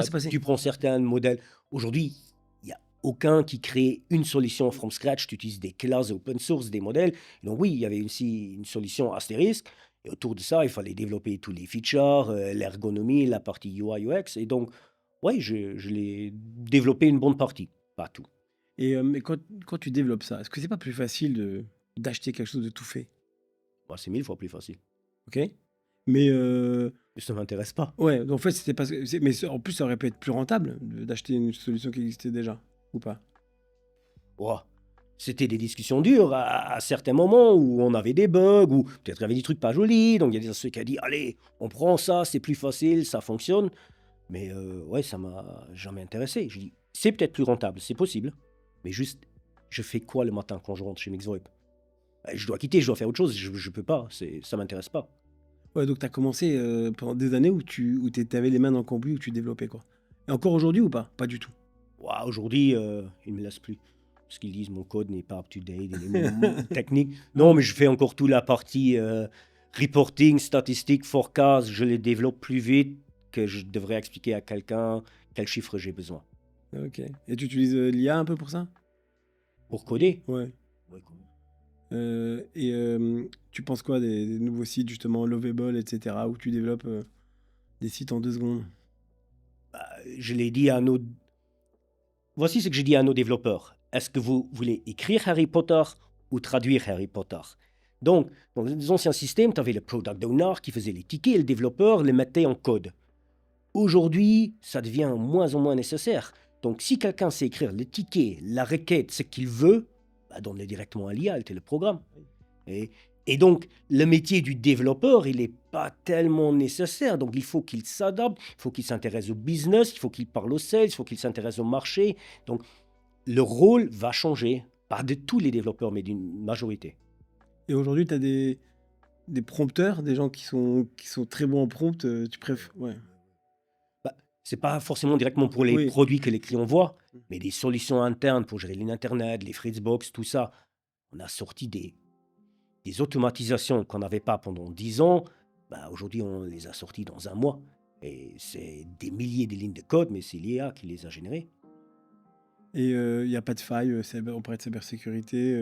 c'est passé? Tu prends certains modèles. Aujourd'hui, il n'y a aucun qui crée une solution from scratch. Tu utilises des classes open source, des modèles. Donc oui, il y avait aussi une solution astérisque. Et autour de ça, il fallait développer tous les features, l'ergonomie, la partie UI, UX. Et donc, oui, je l'ai développé une bonne partie, pas tout. Et mais quand tu développes ça, est-ce que c'est pas plus facile d'acheter quelque chose de tout fait? Bah, c'est 1000 fois plus facile. Ok. Mais Ça ne m'intéresse pas. ouais, en fait, c'était parce que mais en plus, ça aurait pu être plus rentable d'acheter une solution qui existait déjà, ou pas? Ouah. C'était des discussions dures à certains moments où on avait des bugs, ou peut-être il y avait des trucs pas jolis. Donc il y a des associés qui ont dit allez, on prend ça, c'est plus facile, ça fonctionne. Mais ouais, ça m'a jamais intéressé. Je dis c'est peut-être plus rentable, c'est possible. Mais juste, je fais quoi le matin quand je rentre chez Mixvoip? Je dois quitter, je dois faire autre chose, je peux pas, ça m'intéresse pas. Ouais, donc tu as commencé pendant des années où tu avais les mains dans le cambouis, où tu développais quoi. Et encore aujourd'hui ou pas? Pas du tout. Ouah, aujourd'hui, ils me laissent plus. Parce qu'ils disent mon code n'est pas up-to-date, il est technique. Non, mais je fais encore toute la partie reporting, statistiques, forecast. Je les développe plus vite que je devrais expliquer à quelqu'un quel chiffre j'ai besoin. Ok. Et tu utilises l'IA un peu pour ça? Pour coder. Ouais. Ouais, cool. Tu penses quoi des nouveaux sites, justement, Lovable, etc., où tu développes des sites en 2 secondes? Je l'ai dit à nos... Voici ce que j'ai dit à nos développeurs. Est-ce que vous voulez écrire Harry Potter ou traduire Harry Potter? Donc, dans les anciens systèmes, tu avais le product owner qui faisait les tickets et le développeur les mettait en code. Aujourd'hui, ça devient moins en moins nécessaire. Donc, si quelqu'un sait écrire le ticket, la requête, ce qu'il veut, donne-le directement à l'IA, elle te le programme. Et, et donc, le métier du développeur, il n'est pas tellement nécessaire. Donc, il faut qu'il s'adapte, il faut qu'il s'intéresse au business, il faut qu'il parle au sales, il faut qu'il s'intéresse au marché. Donc, le rôle va changer. Pas de tous les développeurs, mais d'une majorité. Et aujourd'hui, tu as des prompteurs, des gens qui sont très bons en prompt, tu préfères... Ouais. C'est pas forcément directement pour les Oui. produits que les clients voient, mais des solutions internes pour gérer l'internet, les Fritzbox, tout ça. On a sorti des automatisations qu'on n'avait pas pendant 10 ans. Aujourd'hui, on les a sorties dans un mois. Et c'est des milliers de lignes de code, mais c'est l'IA qui les a générées. Et il n'y a pas de faille, on parlait de cybersécurité,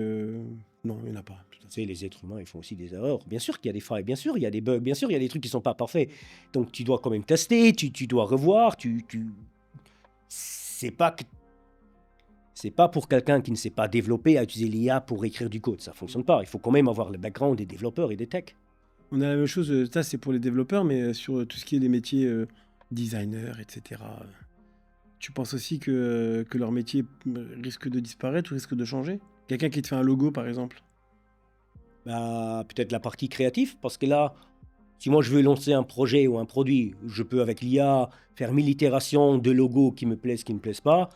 non, il n'y en a pas. Tu sais, les êtres humains, ils font aussi des erreurs. Bien sûr qu'il y a des failles, bien sûr, il y a des bugs, bien sûr, il y a des trucs qui ne sont pas parfaits. Donc, tu dois quand même tester, tu dois revoir, C'est pas que... C'est pas pour quelqu'un qui ne sait pas développer à utiliser l'IA pour écrire du code. Ça fonctionne pas. Il faut quand même avoir le background des développeurs et des techs. On a la même chose, ça c'est pour les développeurs, mais sur tout ce qui est les métiers designers, etc. Tu penses aussi que leur métier risque de disparaître ou risque de changer? Quelqu'un qui te fait un logo, par exemple. Peut-être la partie créative, parce que là, si moi je veux lancer un projet ou un produit, je peux avec l'IA faire 1000 itérations de logos qui me plaisent, qui ne me plaisent pas.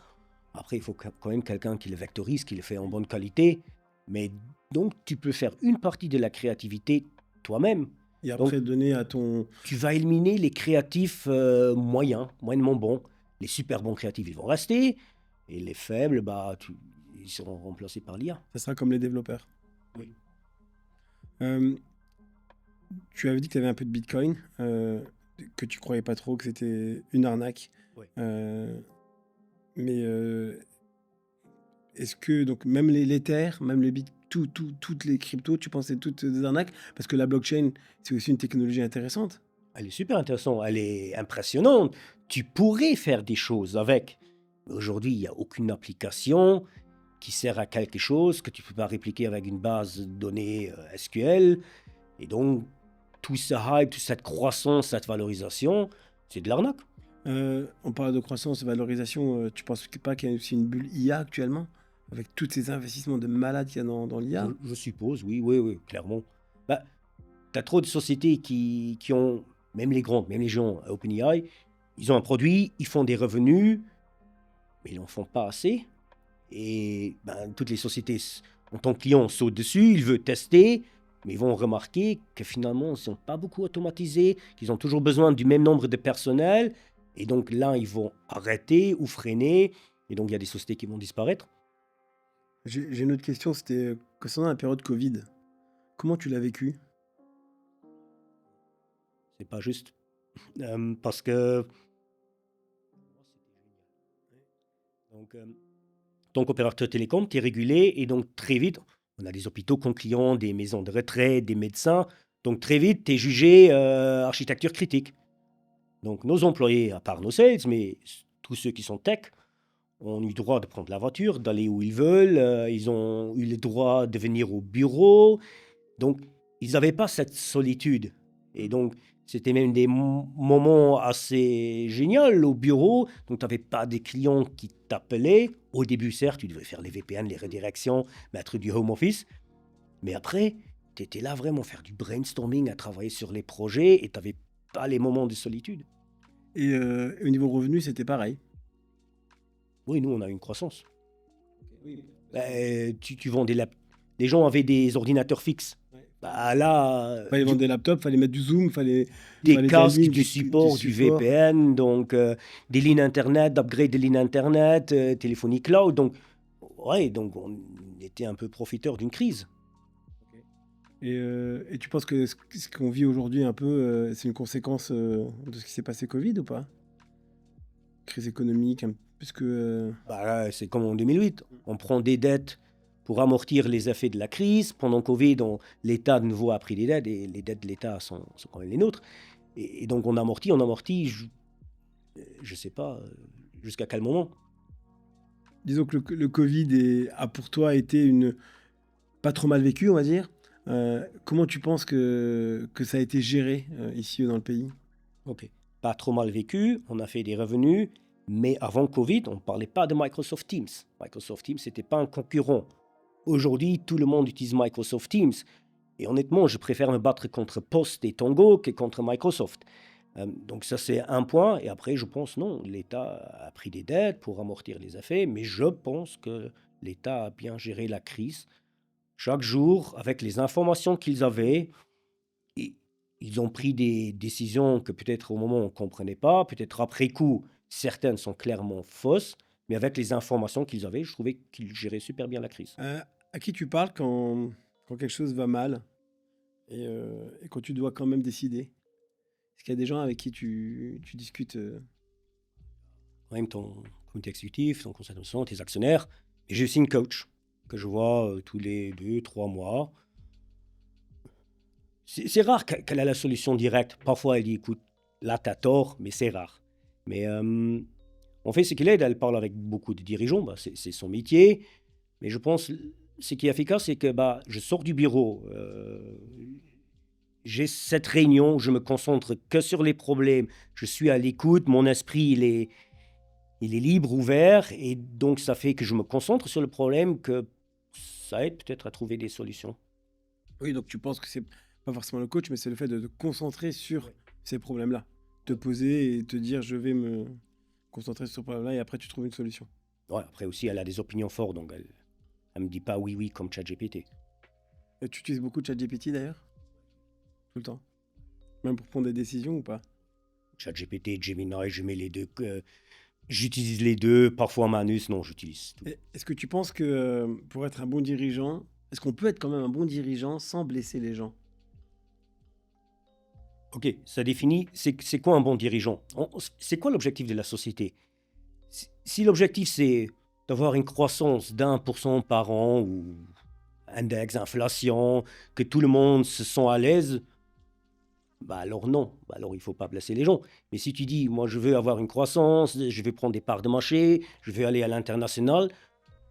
Après, il faut quand même quelqu'un qui le vectorise, qui le fait en bonne qualité. Mais donc, tu peux faire une partie de la créativité toi-même. Et après, Donc, donner à ton... tu vas éliminer les créatifs moyens, moyennement bons. Les super bons créatifs, ils vont rester. Et les faibles, ils seront remplacés par l'IA. Ça sera comme les développeurs. Oui. Tu avais dit que tu avais un peu de Bitcoin, que tu croyais pas trop, que c'était une arnaque. Oui. Mais est-ce que, donc, même l'Ether, même les toutes les cryptos, tu penses que c'est toutes des arnaques? Parce que la blockchain, c'est aussi une technologie intéressante. Elle est super intéressante, elle est impressionnante. Tu pourrais faire des choses avec. Mais aujourd'hui, il n'y a aucune application qui sert à quelque chose que tu ne peux pas répliquer avec une base de données SQL. Et donc, tout ce hype, toute cette croissance, cette valorisation, c'est de l'arnaque. On parle de croissance, de valorisation. Tu penses pas qu'il y a aussi une bulle IA actuellement? Avec tous ces investissements de malades qu'il y a dans l'IA? Je suppose, oui, clairement. Tu as trop de sociétés qui ont, même les grandes, même les gens, OpenAI, ils ont un produit, ils font des revenus, mais ils n'en font pas assez. Et toutes les sociétés, en tant que client, sautent dessus, ils veulent tester, mais ils vont remarquer que finalement, ils ne sont pas beaucoup automatisés, qu'ils ont toujours besoin du même nombre de personnel. Et donc là, ils vont arrêter ou freiner. Et donc, il y a des sociétés qui vont disparaître. J'ai une autre question, c'était concernant la période Covid. Comment tu l'as vécu? C'est pas juste. Parce que... Donc, en tant qu'opérateur télécom, tu es régulé et donc très vite, on a des hôpitaux comme clients, des maisons de retraite, des médecins. Donc très vite, tu es jugé architecture critique. Donc nos employés, à part nos sales, mais tous ceux qui sont tech, ont eu le droit de prendre la voiture, d'aller où ils veulent. Ils ont eu le droit de venir au bureau. Donc, ils n'avaient pas cette solitude. Et donc, c'était même des moments assez géniaux au bureau. Donc, tu n'avais pas des clients qui t'appelaient. Au début, certes, tu devais faire les VPN, les redirections, mettre du home office. Mais après, tu étais là vraiment faire du brainstorming, à travailler sur les projets et tu n'avais pas les moments de solitude. Et au niveau revenu, c'était pareil? Oui, nous, on a eu une croissance. Tu vends des laptops. Les gens avaient des ordinateurs fixes. Là, fallait vendre des laptops, fallait mettre du Zoom, fallait casques, lignes, du support, du VPN, donc des lignes Internet, upgrade des lignes Internet, téléphonie cloud. Donc on était un peu profiteur d'une crise. Et tu penses que ce qu'on vit aujourd'hui un peu, c'est une conséquence de ce qui s'est passé Covid ou pas? Crise économique, puisque... Là, c'est comme en 2008. On prend des dettes pour amortir les effets de la crise. Pendant Covid, l'État de nouveau a pris des dettes, et les dettes de l'État sont quand même les nôtres. Et donc on amortit, je sais pas jusqu'à quel moment. Disons que le Covid a pour toi été pas trop mal vécu, on va dire. Comment tu penses que ça a été géré ici dans le pays? Ok, pas trop mal vécu, on a fait des revenus, mais avant Covid, on ne parlait pas de Microsoft Teams. Microsoft Teams, c'était pas un concurrent. Aujourd'hui, tout le monde utilise Microsoft Teams. Et honnêtement, je préfère me battre contre Post et Tango que contre Microsoft. Donc ça, c'est un point. Et après, je pense, non, l'État a pris des dettes pour amortir les effets, mais je pense que l'État a bien géré la crise. Chaque jour, avec les informations qu'ils avaient, ils ont pris des décisions que peut-être au moment on ne comprenait pas, peut-être après coup, certaines sont clairement fausses, mais avec les informations qu'ils avaient, je trouvais qu'ils géraient super bien la crise. À qui tu parles quand quelque chose va mal et quand tu dois quand même décider? Est-ce qu'il y a des gens avec qui tu discutes Même ton comité exécutif, ton conseil d'administration, tes actionnaires, et j'ai aussi une coach que je vois tous les 2, 3 mois. C'est rare qu'elle a la solution directe. Parfois, elle dit, écoute, là, t'as tort, mais c'est rare. Mais en fait, ce qu'elle aide, elle parle avec beaucoup de dirigeants, c'est son métier. Mais je pense, ce qui est efficace, c'est que je sors du bureau, j'ai cette réunion, je me concentre que sur les problèmes, je suis à l'écoute, mon esprit, il est libre, ouvert, et donc ça fait que je me concentre sur le problème, que ça aide peut-être à trouver des solutions. Oui, donc tu penses que c'est pas forcément le coach, mais c'est le fait de te concentrer sur ces problèmes-là. Te poser et te dire, je vais me concentrer sur ce problème-là, et après tu trouves une solution. Ouais, après aussi, elle a des opinions fortes, donc elle me dit pas oui comme ChatGPT. Et tu utilises beaucoup de ChatGPT d'ailleurs? Tout le temps? Même pour prendre des décisions ou pas? ChatGPT, Gemini, je mets les deux. J'utilise les deux, parfois Manus, non, j'utilise tout. Est-ce que tu penses que pour être un bon dirigeant, est-ce qu'on peut être quand même un bon dirigeant sans blesser les gens? Ok, ça définit, c'est quoi un bon dirigeant? C'est quoi l'objectif de la société? Si l'objectif c'est d'avoir une croissance d'1% par an, ou index, inflation, que tout le monde se sent à l'aise, alors non, alors il faut pas blesser les gens. Mais si tu dis, moi je veux avoir une croissance, je veux prendre des parts de marché, je veux aller à l'international,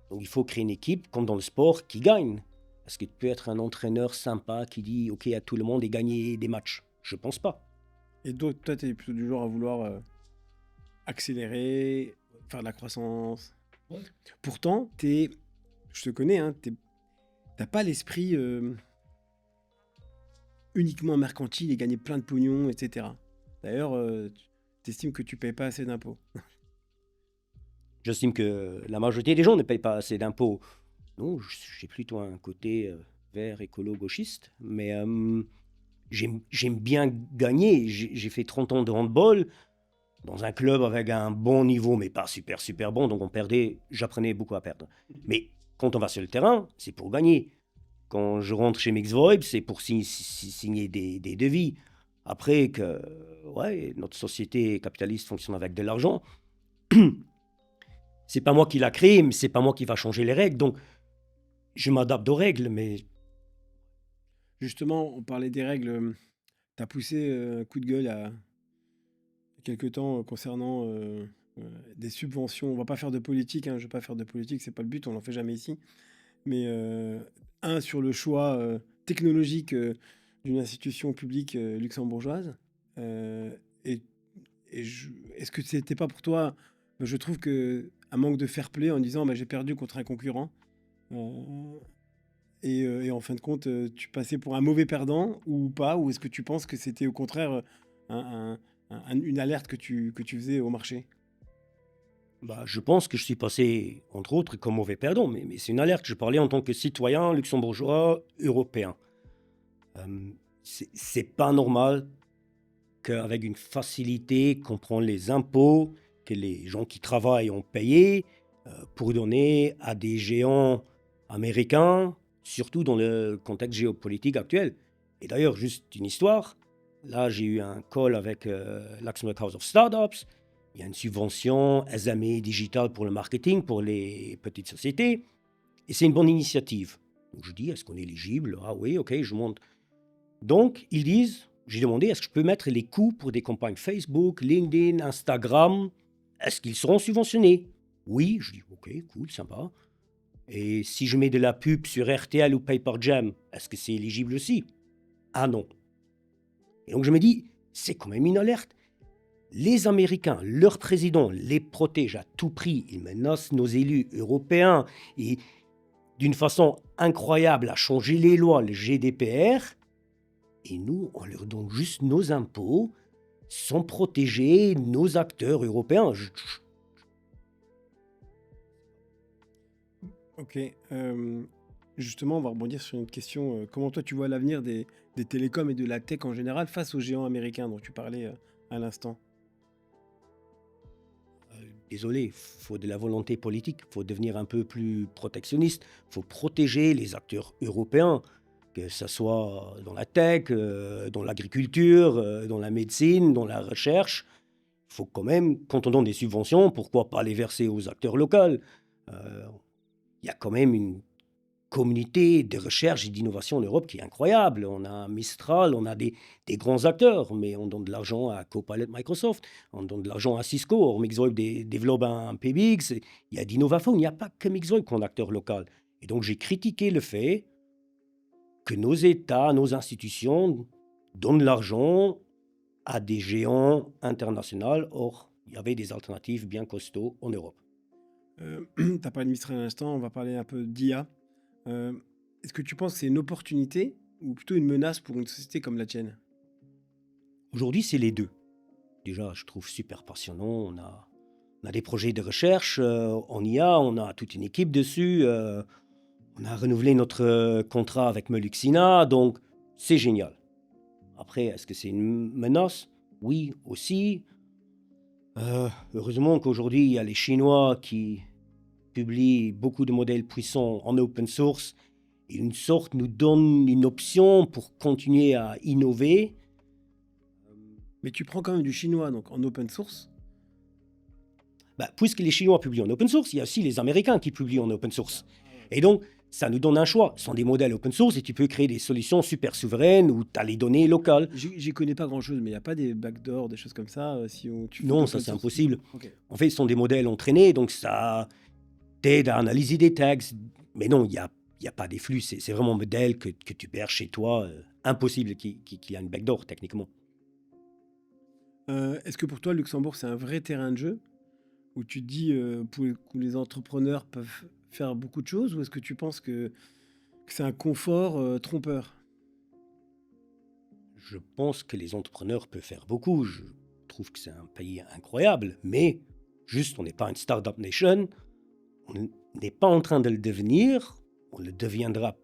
donc il faut créer une équipe, comme dans le sport, qui gagne. Est-ce que tu peux être un entraîneur sympa qui dit ok à tout le monde et gagner des matchs? Je pense pas. Et donc, toi, tu es plutôt du genre à vouloir accélérer, faire de la croissance. Ouais. Pourtant, je te connais, hein, t'as pas l'esprit uniquement mercantile et gagner plein de pognon, etc. D'ailleurs, tu estimes que tu payes pas assez d'impôts. J'estime que la majorité des gens ne payent pas assez d'impôts. Non, j'ai plutôt un côté vert, écolo, gauchiste, mais j'aime bien gagner. J'ai fait 30 ans de handball dans un club avec un bon niveau, mais pas super, super bon, donc j'apprenais beaucoup à perdre. Mais quand on va sur le terrain, c'est pour gagner. Quand je rentre chez MixVoIP, c'est pour signer des devis. Après que notre société capitaliste fonctionne avec de l'argent, c'est pas moi qui l'a créé, mais c'est pas moi qui va changer les règles. Donc, je m'adapte aux règles, mais... Justement, on parlait des règles. Tu as poussé un coup de gueule il y a quelques temps concernant des subventions. On va pas faire de politique, hein, je vais pas faire de politique, c'est pas le but, on n'en fait jamais ici. Mais sur le choix technologique d'une institution publique luxembourgeoise. Est-ce que c'était pas pour toi, je trouve que un manque de fair play en disant j'ai perdu contre un concurrent et en fin de compte tu passais pour un mauvais perdant ou pas, ou est-ce que tu penses que c'était au contraire une alerte que tu faisais au marché? Je pense que je suis passé, entre autres, comme mauvais perdant, mais c'est une alerte. Je parlais en tant que citoyen luxembourgeois européen. C'est pas normal qu'avec une facilité qu'on prend les impôts que les gens qui travaillent ont payé pour donner à des géants américains, surtout dans le contexte géopolitique actuel. Et d'ailleurs, juste une histoire, là j'ai eu un call avec Luxembourg House of Startups. Il y a une subvention SME digital pour le marketing, pour les petites sociétés. Et c'est une bonne initiative. Donc je dis, est-ce qu'on est éligible? Ah oui, ok, je monte. Donc, ils disent, j'ai demandé, est-ce que je peux mettre les coûts pour des campagnes Facebook, LinkedIn, Instagram? Est-ce qu'ils seront subventionnés? Oui, je dis, ok, cool, sympa. Et si je mets de la pub sur RTL ou Pay per Jam, est-ce que c'est éligible aussi? Ah non. Et donc je me dis, c'est quand même une alerte. Les Américains, leur président, les protègent à tout prix. Ils menacent nos élus européens et d'une façon incroyable à changer les lois, le GDPR. Et nous, on leur donne juste nos impôts sans protéger nos acteurs européens. Ok. Justement, on va rebondir sur une question. Comment toi, tu vois l'avenir des télécoms et de la tech en général face aux géants américains dont tu parlais à l'instant? Désolé, il faut de la volonté politique, il faut devenir un peu plus protectionniste, il faut protéger les acteurs européens, que ce soit dans la tech, dans l'agriculture, dans la médecine, dans la recherche. Il faut quand même, quand on donne des subventions, pourquoi pas les verser aux acteurs locaux? Il y a quand même une communauté de recherche et d'innovation en Europe qui est incroyable. On a Mistral, on a des grands acteurs, mais on donne de l'argent à Copilot Microsoft, on donne de l'argent à Cisco, or Mixoid développe un PBX, il y a d'Innovaphone, il n'y a pas que Mixoid comme acteur local. Et donc j'ai critiqué le fait que nos États, nos institutions donnent de l'argent à des géants internationaux, or il y avait des alternatives bien costauds en Europe. Tu as parlé de Mistral à l'instant, on va parler un peu d'IA. Est-ce que tu penses que c'est une opportunité ou plutôt une menace pour une société comme la tienne? Aujourd'hui, c'est les deux. Déjà, je trouve super passionnant. On a des projets de recherche en IA, on a toute une équipe dessus. On a renouvelé notre contrat avec Meluxina, donc c'est génial. Après, est-ce que c'est une menace? Oui, aussi. Heureusement qu'aujourd'hui, il y a les Chinois qui publient beaucoup de modèles puissants en open source. Et une sorte nous donne une option pour continuer à innover. Mais tu prends quand même du chinois donc en open source. Puisque les Chinois publient en open source, il y a aussi les Américains qui publient en open source. Et donc, ça nous donne un choix. Ce sont des modèles open source et tu peux créer des solutions super souveraines où tu as les données locales. J'y connais pas grand-chose, mais il n'y a pas des backdoors, des choses comme ça Non, ça c'est impossible. Okay. En fait, ce sont des modèles entraînés, donc ça t'aide à analyser des textes. Mais non, il n'y a pas des flux. C'est vraiment un modèle que tu perds chez toi. Impossible qu'il y ait une backdoor, techniquement. Est-ce que pour toi, Luxembourg, c'est un vrai terrain de jeu où tu te dis que les entrepreneurs peuvent faire beaucoup de choses, ou est-ce que tu penses que c'est un confort trompeur? Je pense que les entrepreneurs peuvent faire beaucoup. Je trouve que c'est un pays incroyable, mais juste, on n'est pas une start-up nation. On n'est pas en train de le devenir. On le deviendrait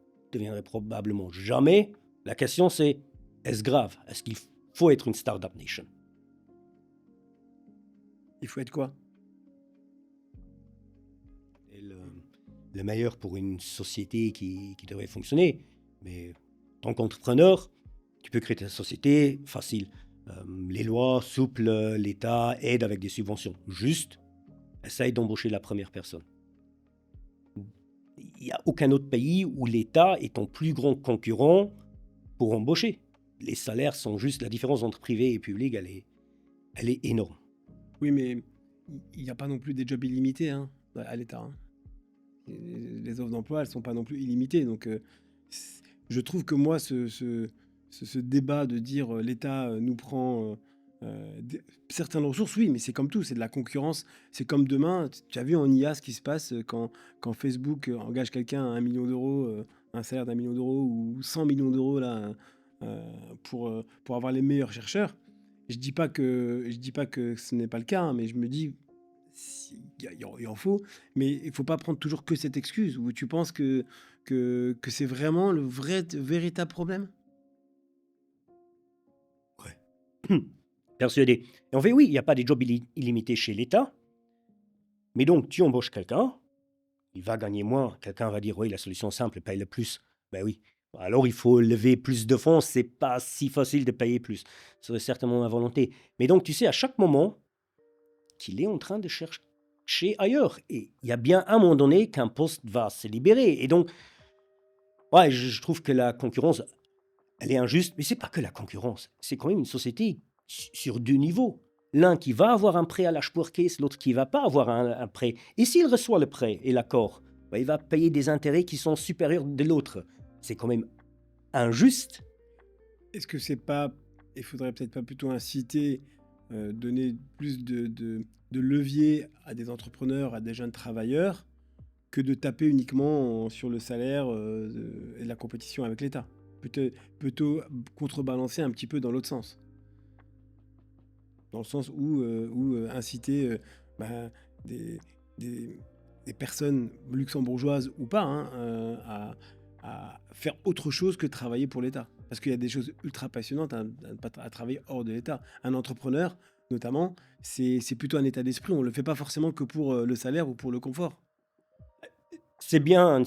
probablement jamais. La question, c'est, est-ce grave? Est-ce qu'il faut être une start-up nation? Il faut être quoi? Et le meilleur pour une société qui devrait fonctionner. Mais en tant qu'entrepreneur, tu peux créer ta société facile. Les lois souples, l'État aide avec des subventions. Juste, essaye d'embaucher la première personne. Il n'y a aucun autre pays où l'État est ton plus grand concurrent pour embaucher. Les salaires sont juste... La différence entre privé et public, elle est énorme. Oui, mais il n'y a pas non plus des jobs illimités à l'État. Hein. Les offres d'emploi, elles ne sont pas non plus illimitées. Donc, je trouve que moi, ce débat de dire l'État nous prend certaines ressources, oui, mais c'est comme tout, c'est de la concurrence. C'est comme demain, tu as vu en IA ce qui se passe quand Facebook engage quelqu'un à 1 million d'euros, un salaire d'1 million d'euros ou 100 millions d'euros là, pour avoir les meilleurs chercheurs. Je dis pas que ce n'est pas le cas, mais je me dis il en faut, mais il faut pas prendre toujours que cette excuse où tu penses que c'est vraiment le véritable problème. Ouais. Persuadé. Et en fait, oui, il n'y a pas des jobs illimités chez l'État, mais donc tu embauches quelqu'un, il va gagner moins, quelqu'un va dire oui, la solution simple, paye le plus. Ben oui. Alors, il faut lever plus de fonds, c'est pas si facile de payer plus. C'est certainement ma volonté. Mais donc, tu sais, à chaque moment qu'il est en train de chercher ailleurs. Et il y a bien un moment donné qu'un poste va se libérer. Et donc, ouais, je trouve que la concurrence, elle est injuste. Mais c'est pas que la concurrence. C'est quand même une société sur deux niveaux. L'un qui va avoir un prêt à la Sparkasse, l'autre qui va pas avoir un prêt. Et s'il reçoit le prêt et l'accord, bah, il va payer des intérêts qui sont supérieurs de l'autre. C'est quand même injuste. Est-ce que c'est pas... Il faudrait peut-être pas plutôt inciter, donner plus de levier à des entrepreneurs, à des jeunes travailleurs, que de taper uniquement sur le salaire et la compétition avec l'État. Plutôt contrebalancer un petit peu dans l'autre sens. Dans le sens où inciter bah, des, des personnes luxembourgeoises ou pas à faire autre chose que travailler pour l'État. Parce qu'il y a des choses ultra passionnantes à travailler hors de l'État. Un entrepreneur, notamment, c'est plutôt un état d'esprit. On ne le fait pas forcément que pour le salaire ou pour le confort. C'est bien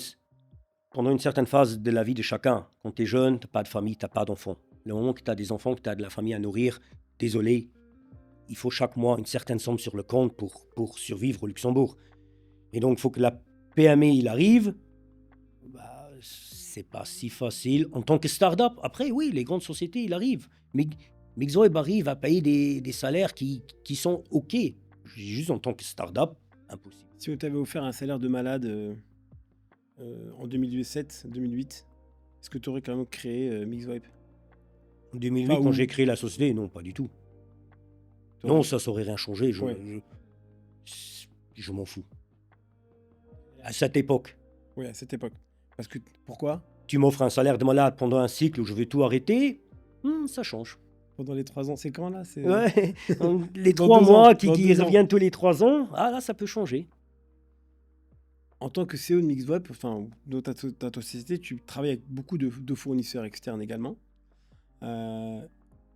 pendant une certaine phase de la vie de chacun. Quand tu es jeune, tu n'as pas de famille, tu n'as pas d'enfants. Le moment que tu as des enfants, que tu as de la famille à nourrir, désolé, il faut chaque mois une certaine somme sur le compte pour survivre au Luxembourg. Et donc, il faut que la PME, il arrive. Bah, c'est pas si facile en tant que start-up. Après, oui, les grandes sociétés, il arrive. Mais Mixweb arrive à payer des salaires qui sont OK. Juste en tant que start-up, impossible. Si on t'avait offert un salaire de malade en 2007, 2008, est-ce que tu aurais quand même créé Mixwipe? En 2008, quand j'ai créé la société, non, pas du tout. Non, ça saurait rien changer. Je m'en fous. À cette époque. Oui, à cette époque. Parce que, pourquoi? Tu m'offres un salaire de malade pendant un cycle où je vais tout arrêter, ça change. Pendant les 3 ans, c'est quand là? Ouais, les 3 mois qui reviennent tous les 3 ans, là, ça peut changer. En tant que CEO de Mixweb, enfin, dans ta société, tu travailles avec beaucoup de fournisseurs externes également.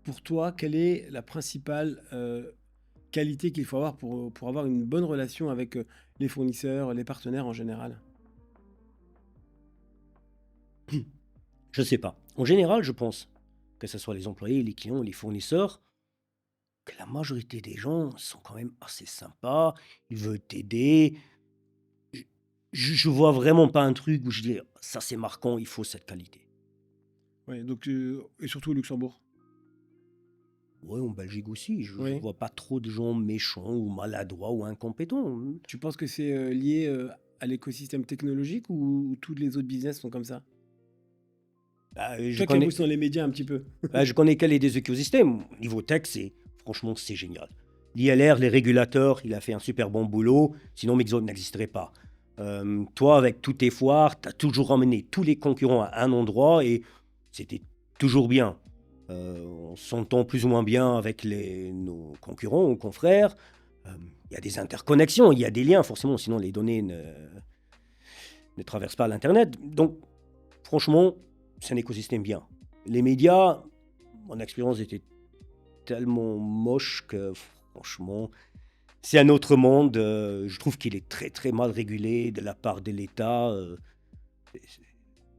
Pour toi, quelle est la principale qualité qu'il faut avoir pour avoir une bonne relation avec les fournisseurs, les partenaires en général? Je sais pas. En général, je pense que ce soit les employés, les clients, les fournisseurs, que la majorité des gens sont quand même assez sympas, ils veulent t'aider. Je vois vraiment pas un truc où je dis ça c'est marquant, il faut cette qualité. Ouais, donc, et surtout au Luxembourg. Ouais, en Belgique aussi, je Oui. vois pas trop de gens méchants ou maladroits ou incompétents. Tu penses que c'est lié à l'écosystème technologique ou tous les autres business sont comme ça? Toi qui bosses dans les médias un petit peu. Je connais quel est des écosystèmes. Niveau tech, franchement, c'est génial. L'ILR, les régulateurs, il a fait un super bon boulot, sinon Mixo n'existerait pas. Toi, avec tous tes foires, tu as toujours emmené tous les concurrents à un endroit et c'était toujours bien. On s'entend plus ou moins bien avec nos concurrents ou confrères. Il y a des interconnexions, il y a des liens, forcément, sinon les données ne traversent pas l'Internet. Donc, franchement, c'est un écosystème bien. Les médias, mon expérience était tellement moche que, franchement, c'est un autre monde. Je trouve qu'il est très, très mal régulé de la part de l'État.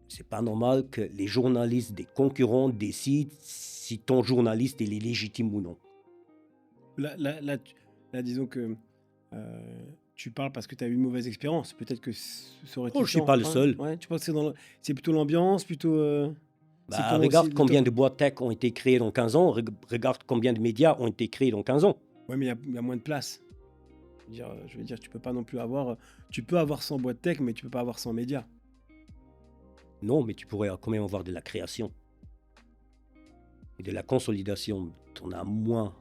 C'est pas normal que les journalistes des concurrents décident si ton journaliste il est légitime ou non. Là, disons que tu parles parce que tu as eu une mauvaise expérience. Peut-être que ça aurait été... Je suis pas le seul. Ouais, tu penses que c'est plutôt l'ambiance, plutôt... Regarde combien de boîtes tech ont été créées dans 15 ans. Regarde combien de médias ont été créés dans 15 ans. Ouais, mais il y a moins de place. Je veux dire, tu peux pas non plus avoir... Tu peux avoir 100 boîtes tech, mais tu peux pas avoir 100 médias. Non, mais tu pourrais quand même avoir de la création. Et de la consolidation. T'en as moins.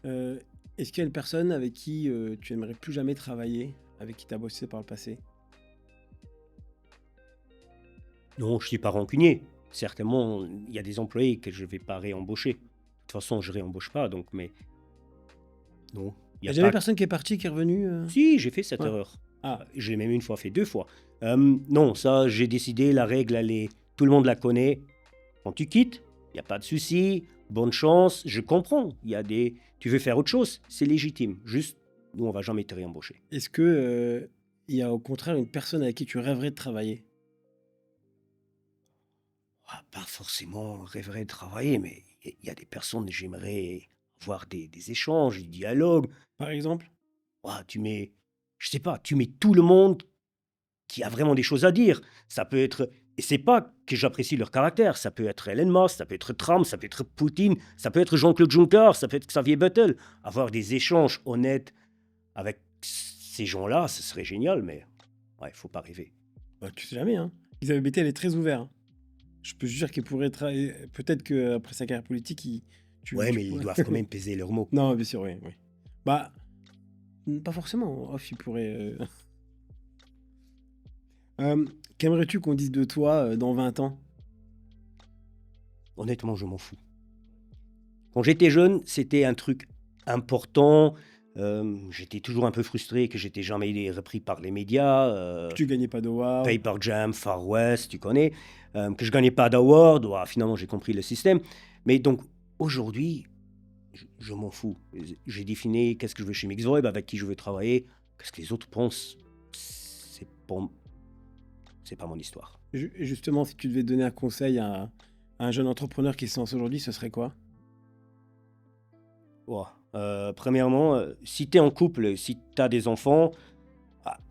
Est-ce qu'il y a une personne avec qui tu aimerais plus jamais travailler, avec qui tu as bossé par le passé? Non, je suis pas rancunier. Certainement, il y a des employés que je vais pas réembaucher. De toute façon, je réembauche pas, donc, mais... Non. Il n'y a jamais personne qui est parti, qui est revenu Si, j'ai fait cette erreur. J'ai même une fois fait 2 fois. Non, ça, j'ai décidé, la règle, tout le monde la connaît. Quand tu quittes, il n'y a pas de souci, bonne chance, je comprends. Tu veux faire autre chose, c'est légitime. Juste, nous, on va jamais te réembaucher. Est-ce que il y a au contraire une personne avec qui tu rêverais de travailler? Pas forcément rêverais de travailler, mais il y a des personnes que j'aimerais avoir des échanges, des dialogues. Par exemple? Tu mets je sais pas, tu mets tout le monde qui a vraiment des choses à dire. Ça peut être, et c'est pas que j'apprécie leur caractère, ça peut être Elon Musk, ça peut être Trump, ça peut être Poutine, ça peut être Jean-Claude Juncker, ça peut être Xavier Bettel. Avoir des échanges honnêtes avec ces gens-là, ce serait génial, mais ouais, faut pas rêver. Bah, tu sais jamais, hein. Xavier Bettel est très ouvert, hein. Je peux te dire qu'il pourrait peut-être qu'après sa carrière politique, Ouais, mais ils doivent quand même peser leurs mots. Non, bien sûr, oui, oui. Bah, pas forcément. Off, il pourrait... Qu'aimerais-tu qu'on dise de toi dans 20 ans? Honnêtement, je m'en fous. Quand j'étais jeune, c'était un truc important. J'étais toujours un peu frustré que j'étais jamais repris par les médias. Tu gagnais pas d'award. Paper Jam, Far West, tu connais. Que je gagnais pas d'award. Ouais, finalement, j'ai compris le système. Mais donc, aujourd'hui, je m'en fous. J'ai défini qu'est-ce que je veux chez Mixweb, avec qui je veux travailler. Qu'est-ce que les autres pensent, c'est pas mon histoire. Justement, si tu devais donner un conseil à un jeune entrepreneur qui se lance aujourd'hui, ce serait quoi? Ouais. Premièrement, si tu es en couple, si tu as des enfants,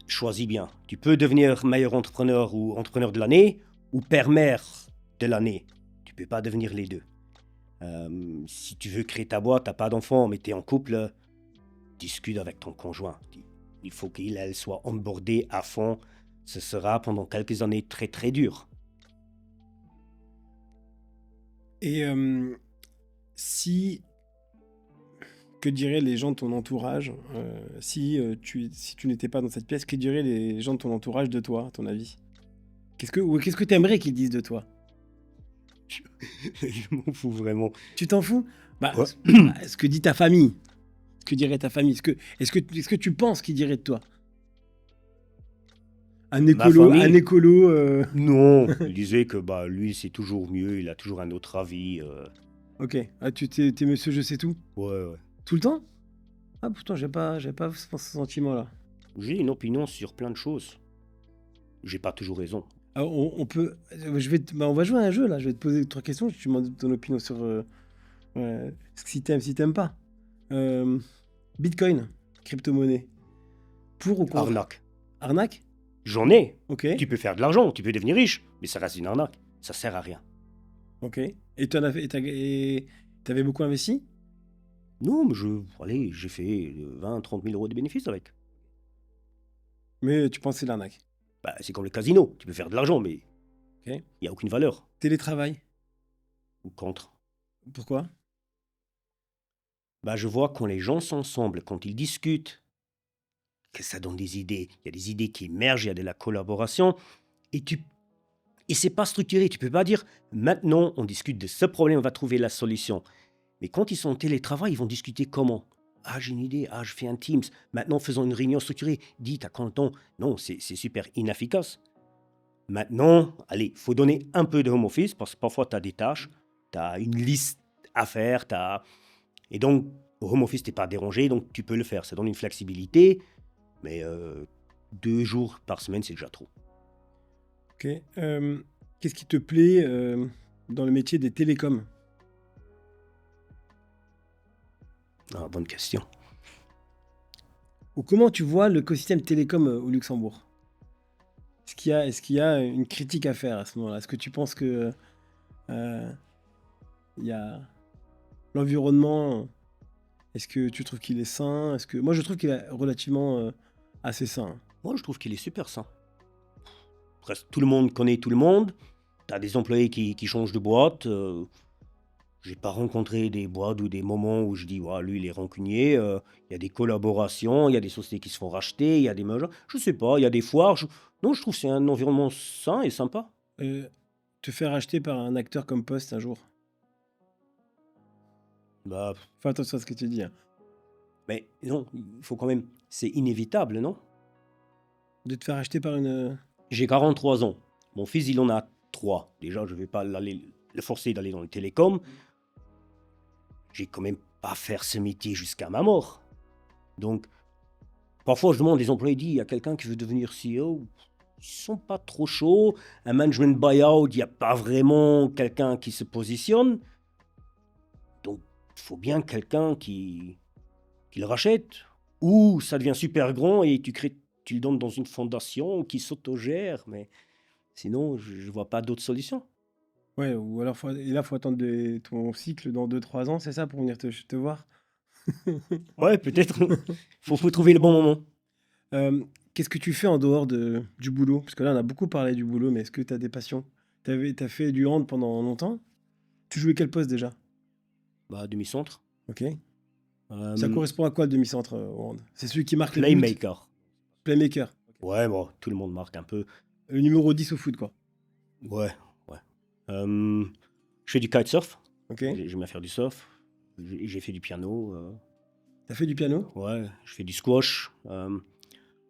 choisis bien. Tu peux devenir meilleur entrepreneur ou entrepreneur de l'année ou père-mère de l'année. Tu peux pas devenir les deux. Si tu veux créer ta boîte, tu n'as pas d'enfants, mais tu es en couple, discute avec ton conjoint. Il faut qu'elle soit onboardée à fond. Ce sera pendant quelques années très très dur. Et si... Que diraient les gens de ton entourage si tu n'étais pas dans cette pièce, que diraient les gens de ton entourage de toi, à ton avis? Qu'est-ce que tu aimerais qu'ils disent de toi? Je m'en fous vraiment. Tu t'en fous? Bah, Ouais. ce que dit ta famille. Ce que dirait ta famille. Est-ce que tu penses qu'ils diraient de toi? Un écolo. Non, il disait que lui c'est toujours mieux, il a toujours un autre avis. Ok. Ah, t'es monsieur je sais tout? Ouais. Tout le temps? Ah, pourtant, j'ai pas ce sentiment-là. J'ai une opinion sur plein de choses. J'ai pas toujours raison. Alors, on peut... on va jouer à un jeu, là. Je vais te poser 3 questions. Tu me demandes ton opinion sur... si t'aimes pas. Bitcoin, crypto-monnaie. Pour ou contre? Arnaque. Arnaque? J'en ai. Ok. Tu peux faire de l'argent, tu peux devenir riche, mais ça reste une arnaque. Ça sert à rien. Ok. Et t'avais beaucoup investi? Non, mais j'ai fait 20-30 000 euros de bénéfices avec. Mais tu penses que c'est de l'arnaque? C'est comme le casino, tu peux faire de l'argent, mais il Ok. n'y a aucune valeur. Télétravail? Ou contre. Pourquoi? Je vois quand les gens sont ensemble, quand ils discutent, que ça donne des idées. Il y a des idées qui émergent, il y a de la collaboration, et c'est pas structuré. Tu peux pas dire, maintenant, on discute de ce problème, on va trouver la solution. Mais quand ils sont en télétravail, ils vont discuter comment? Ah, j'ai une idée, je fais un Teams. Maintenant, faisons une réunion structurée. Dis, t'as combien de temps? Non, c'est super inefficace. Maintenant, allez, faut donner un peu de home office, parce que parfois, tu as des tâches, tu as une liste à faire, et donc, au home office, t'es pas dérangé, donc tu peux le faire. Ça donne une flexibilité, mais 2 jours par semaine, c'est déjà trop. Ok. Qu'est-ce qui te plaît dans le métier des télécoms? Bonne question. Ou comment tu vois l'écosystème télécom au Luxembourg? Est-ce qu'il y a une critique à faire à ce moment-là? Est-ce que tu penses que il y a l'environnement? Est-ce que tu trouves qu'il est sain? Moi, je trouve qu'il est relativement assez sain. Moi, je trouve qu'il est super sain. Presque tout le monde connaît tout le monde. Tu as des employés qui changent de boîte. J'ai pas rencontré des boîtes ou des moments où je dis, lui, il est rancunier. Il y a des collaborations, il y a des sociétés qui se font racheter, il y a des mergers. Je sais pas, il y a des foires. Non, je trouve que c'est un environnement sain et sympa. Te faire racheter par un acteur comme Post un jour? Fais attention à ce que tu dis. Hein. Mais non, il faut quand même... C'est inévitable, non? De te faire racheter par une... J'ai 43 ans. Mon fils, il en a 3. Déjà, je vais pas le forcer d'aller dans les télécoms. J'ai quand même pas faire ce métier jusqu'à ma mort. Donc, parfois, je demande, les employés disent, il y a quelqu'un qui veut devenir CEO. Ils sont pas trop chauds. Un management buyout, il n'y a pas vraiment quelqu'un qui se positionne. Donc, il faut bien quelqu'un qui le rachète. ou ça devient super grand et tu le donnes dans une fondation qui s'autogère, mais sinon, je ne vois pas d'autre solution. Ouais, ou alors faut attendre ton cycle dans 2-3 ans, c'est ça, pour venir te voir? Ouais, peut-être. Faut trouver le bon moment. Qu'est-ce que tu fais en dehors du boulot? Parce que là, on a beaucoup parlé du boulot, mais est-ce que tu as des passions? T'as fait du hand pendant longtemps? Tu jouais quel poste déjà? Bah, demi-centre. Ok. Ça Euh, correspond à quoi le demi-centre au hand? C'est celui qui marque les buts? Playmaker. Playmaker. Ouais, bon, tout le monde marque un peu. Le numéro 10 au foot, quoi. Ouais, ouais. Je fais du kitesurf. Ok. J'aime bien faire du surf. J'ai fait du piano. T'as fait du piano? Ouais, je fais du squash.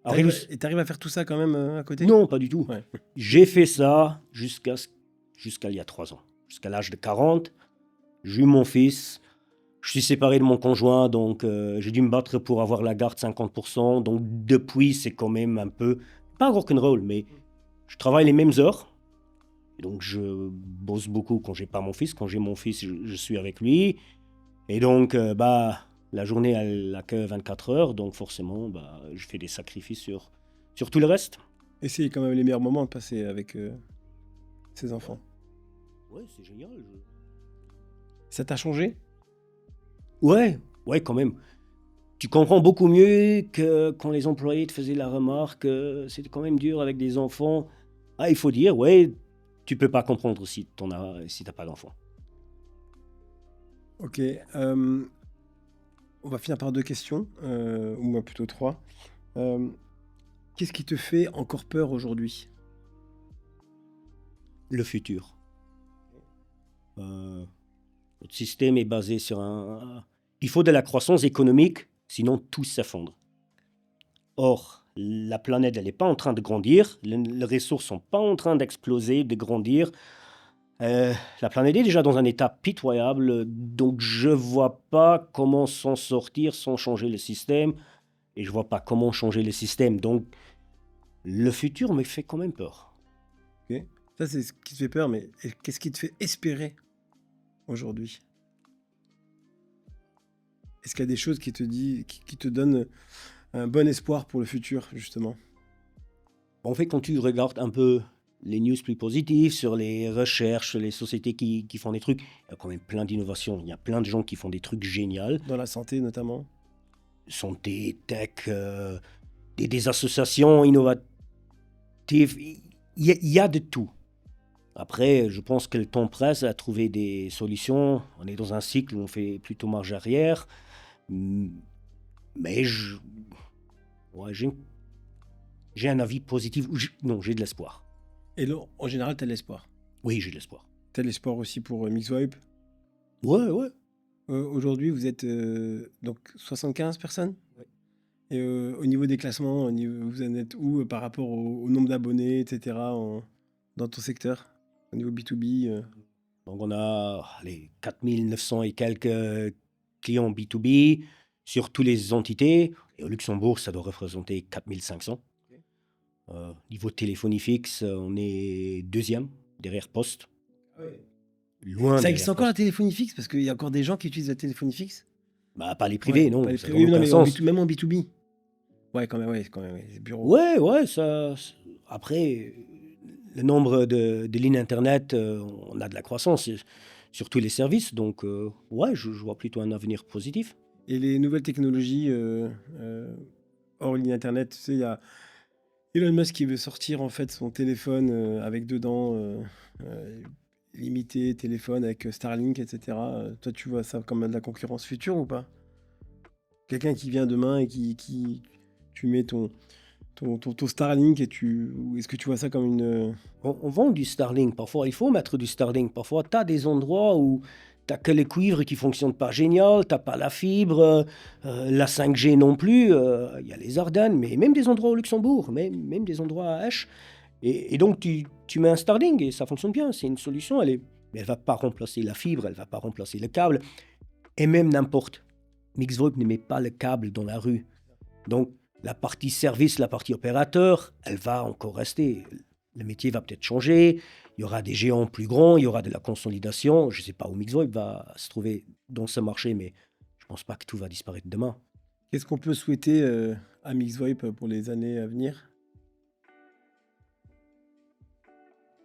Et t'arrives à faire tout ça quand même à côté? Non, pas du tout. Ouais. J'ai fait ça jusqu'à il y a 3 ans. Jusqu'à l'âge de 40. J'ai eu mon fils. Je suis séparé de mon conjoint, donc j'ai dû me battre pour avoir la garde 50%. Donc depuis, c'est quand même un peu, pas rock'n'roll, mais je travaille les mêmes heures. Et donc je bosse beaucoup quand j'ai pas mon fils. Quand j'ai mon fils, je suis avec lui. Et donc, la journée, elle n'a que 24 heures. Donc forcément, je fais des sacrifices sur tout le reste. Et c'est quand même les meilleurs moments de passer avec ses enfants. Ouais, c'est génial. Ça t'a changé? Ouais, quand même. Tu comprends beaucoup mieux que quand les employés te faisaient la remarque que c'était quand même dur avec des enfants. Ah, il faut dire, ouais, tu peux pas comprendre si t'as pas d'enfant. Ok. On va finir par 2 questions, ou moi plutôt 3. Qu'est-ce qui te fait encore peur aujourd'hui? Le futur. Notre système est basé sur il faut de la croissance économique, sinon tout s'effondre. Or, la planète, elle n'est pas en train de grandir, les ressources sont pas en train d'exploser, de grandir. La planète est déjà dans un état pitoyable, donc je vois pas comment s'en sortir sans changer le système, et je vois pas comment changer le système. Donc, le futur me fait quand même peur. Ok. Ça, c'est ce qui te fait peur, mais qu'est-ce qui te fait espérer aujourd'hui? Est-ce qu'il y a des choses qui te donnent un bon espoir pour le futur, justement? En fait, quand tu regardes un peu les news plus positives sur les recherches, les sociétés qui font des trucs, il y a quand même plein d'innovations. Il y a plein de gens qui font des trucs géniaux. Dans la santé, notamment? Santé, tech, des associations innovatives. Il y a de tout. Après, je pense que le temps presse à trouver des solutions. On est dans un cycle où on fait plutôt marche arrière. Mais ouais, j'ai un avis positif. Non, j'ai de l'espoir. Et là, en général, t'as de l'espoir. Oui, j'ai de l'espoir. T'as de l'espoir aussi pour Mixvibe. Ouais. Aujourd'hui, vous êtes donc 75 personnes? Ouais. Et au niveau des classements, vous en êtes où par rapport au nombre d'abonnés, etc., dans ton secteur? Au niveau B2B Donc, on a 4900 et quelques clients B2B sur toutes les entités. Et au Luxembourg, ça doit représenter 4500. Niveau téléphonie fixe, on est deuxième, derrière Poste. Loin Ça existe derrière encore la Poste. téléphonie fixe? Parce qu'il y a encore des gens qui utilisent la téléphonie fixe? Pas les privés, Ouais, non. pas les Ça privés, n'a non, aucun mais sens. même en B2B. Ouais, quand même, les bureaux. Ouais, ça. Après, le nombre de lignes Internet, on a de la croissance sur tous les services. Donc, ouais, je vois plutôt un avenir positif. Et les nouvelles technologies hors ligne Internet, tu sais, il y a Elon Musk qui veut sortir en fait son téléphone avec dedans limité téléphone avec Starlink, etc. Toi, tu vois ça comme de la concurrence future ou pas? Quelqu'un qui vient demain et tu mets ton Starlink et est-ce que tu vois ça comme une... On vend du Starlink parfois, il faut mettre du Starlink. Parfois, tu as des endroits où tu n'as que le cuivre qui ne fonctionne pas génial, tu n'as pas la fibre, la 5G non plus. Il y a les Ardennes, mais même des endroits au Luxembourg, même des endroits à Esch. Et donc, tu mets un Starlink et ça fonctionne bien. C'est une solution, mais elle ne va pas remplacer la fibre, elle ne va pas remplacer le câble. Et même n'importe. Mixvoip ne met pas le câble dans la rue. Donc, la partie service, la partie opérateur, elle va encore rester. Le métier va peut-être changer, il y aura des géants plus grands, il y aura de la consolidation. Je ne sais pas où Mixvoip va se trouver dans ce marché, mais je ne pense pas que tout va disparaître demain. Qu'est-ce qu'on peut souhaiter à Mixvoip pour les années à venir?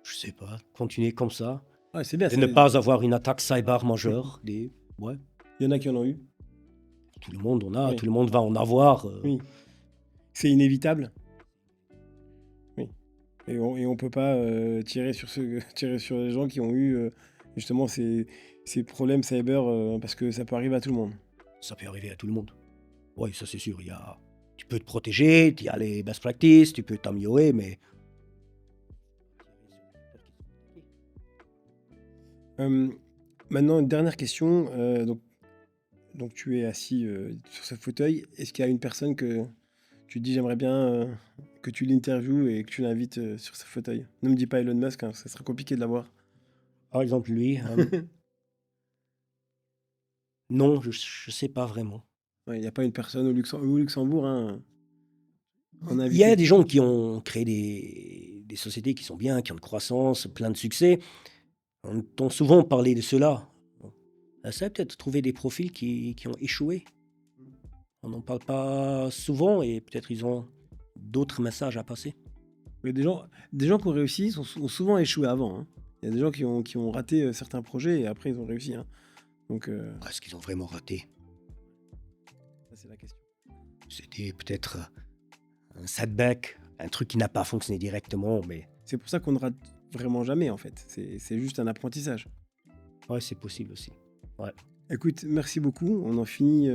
Je sais pas, continuer comme ça. Ouais, c'est bien. Et ne pas avoir une attaque cyber majeure. Ouais, Il y en a qui en ont eu. tout le monde en a, Oui. tout le monde va en avoir. Oui. C'est inévitable. Oui. Et on peut pas tirer sur les gens qui ont eu justement ces problèmes cyber parce que ça peut arriver à tout le monde. Ça peut arriver à tout le monde. Oui, ça c'est sûr. Tu peux te protéger, il y a les best practices, tu peux t'améliorer, mais... Maintenant, une dernière question. Donc tu es assis sur ce fauteuil. Est-ce qu'il y a une personne que tu te dis j'aimerais bien que tu l'interviewes et que tu l'invites sur ce fauteuil? Ne me dis pas Elon Musk, hein, ça serait compliqué de l'avoir. Par exemple, lui... non, je sais pas vraiment. Il n'y a pas une personne au Luxembourg hein, en Il y a invité. des gens qui ont créé des sociétés qui sont bien, qui ont de croissance, plein de succès. On entend souvent parler de cela. Ça peut-être trouver des profils qui ont échoué. On n'en parle pas souvent et peut-être ils ont d'autres messages à passer. Mais des gens qui ont réussi ont souvent échoué avant. Hein. Il y a des gens qui ont raté certains projets et après ils ont réussi. Hein. Donc, Est-ce qu'ils ont vraiment raté? ça, c'est la question. C'était peut-être un setback, un truc qui n'a pas fonctionné directement, mais C'est pour ça qu'on ne rate vraiment jamais, en fait. C'est juste un apprentissage. ouais, c'est possible aussi. Écoute, merci beaucoup. On en finit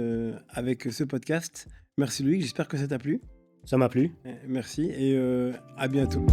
avec ce podcast. Merci Loïc, j'espère que ça t'a plu. Ça m'a plu. Merci et à bientôt.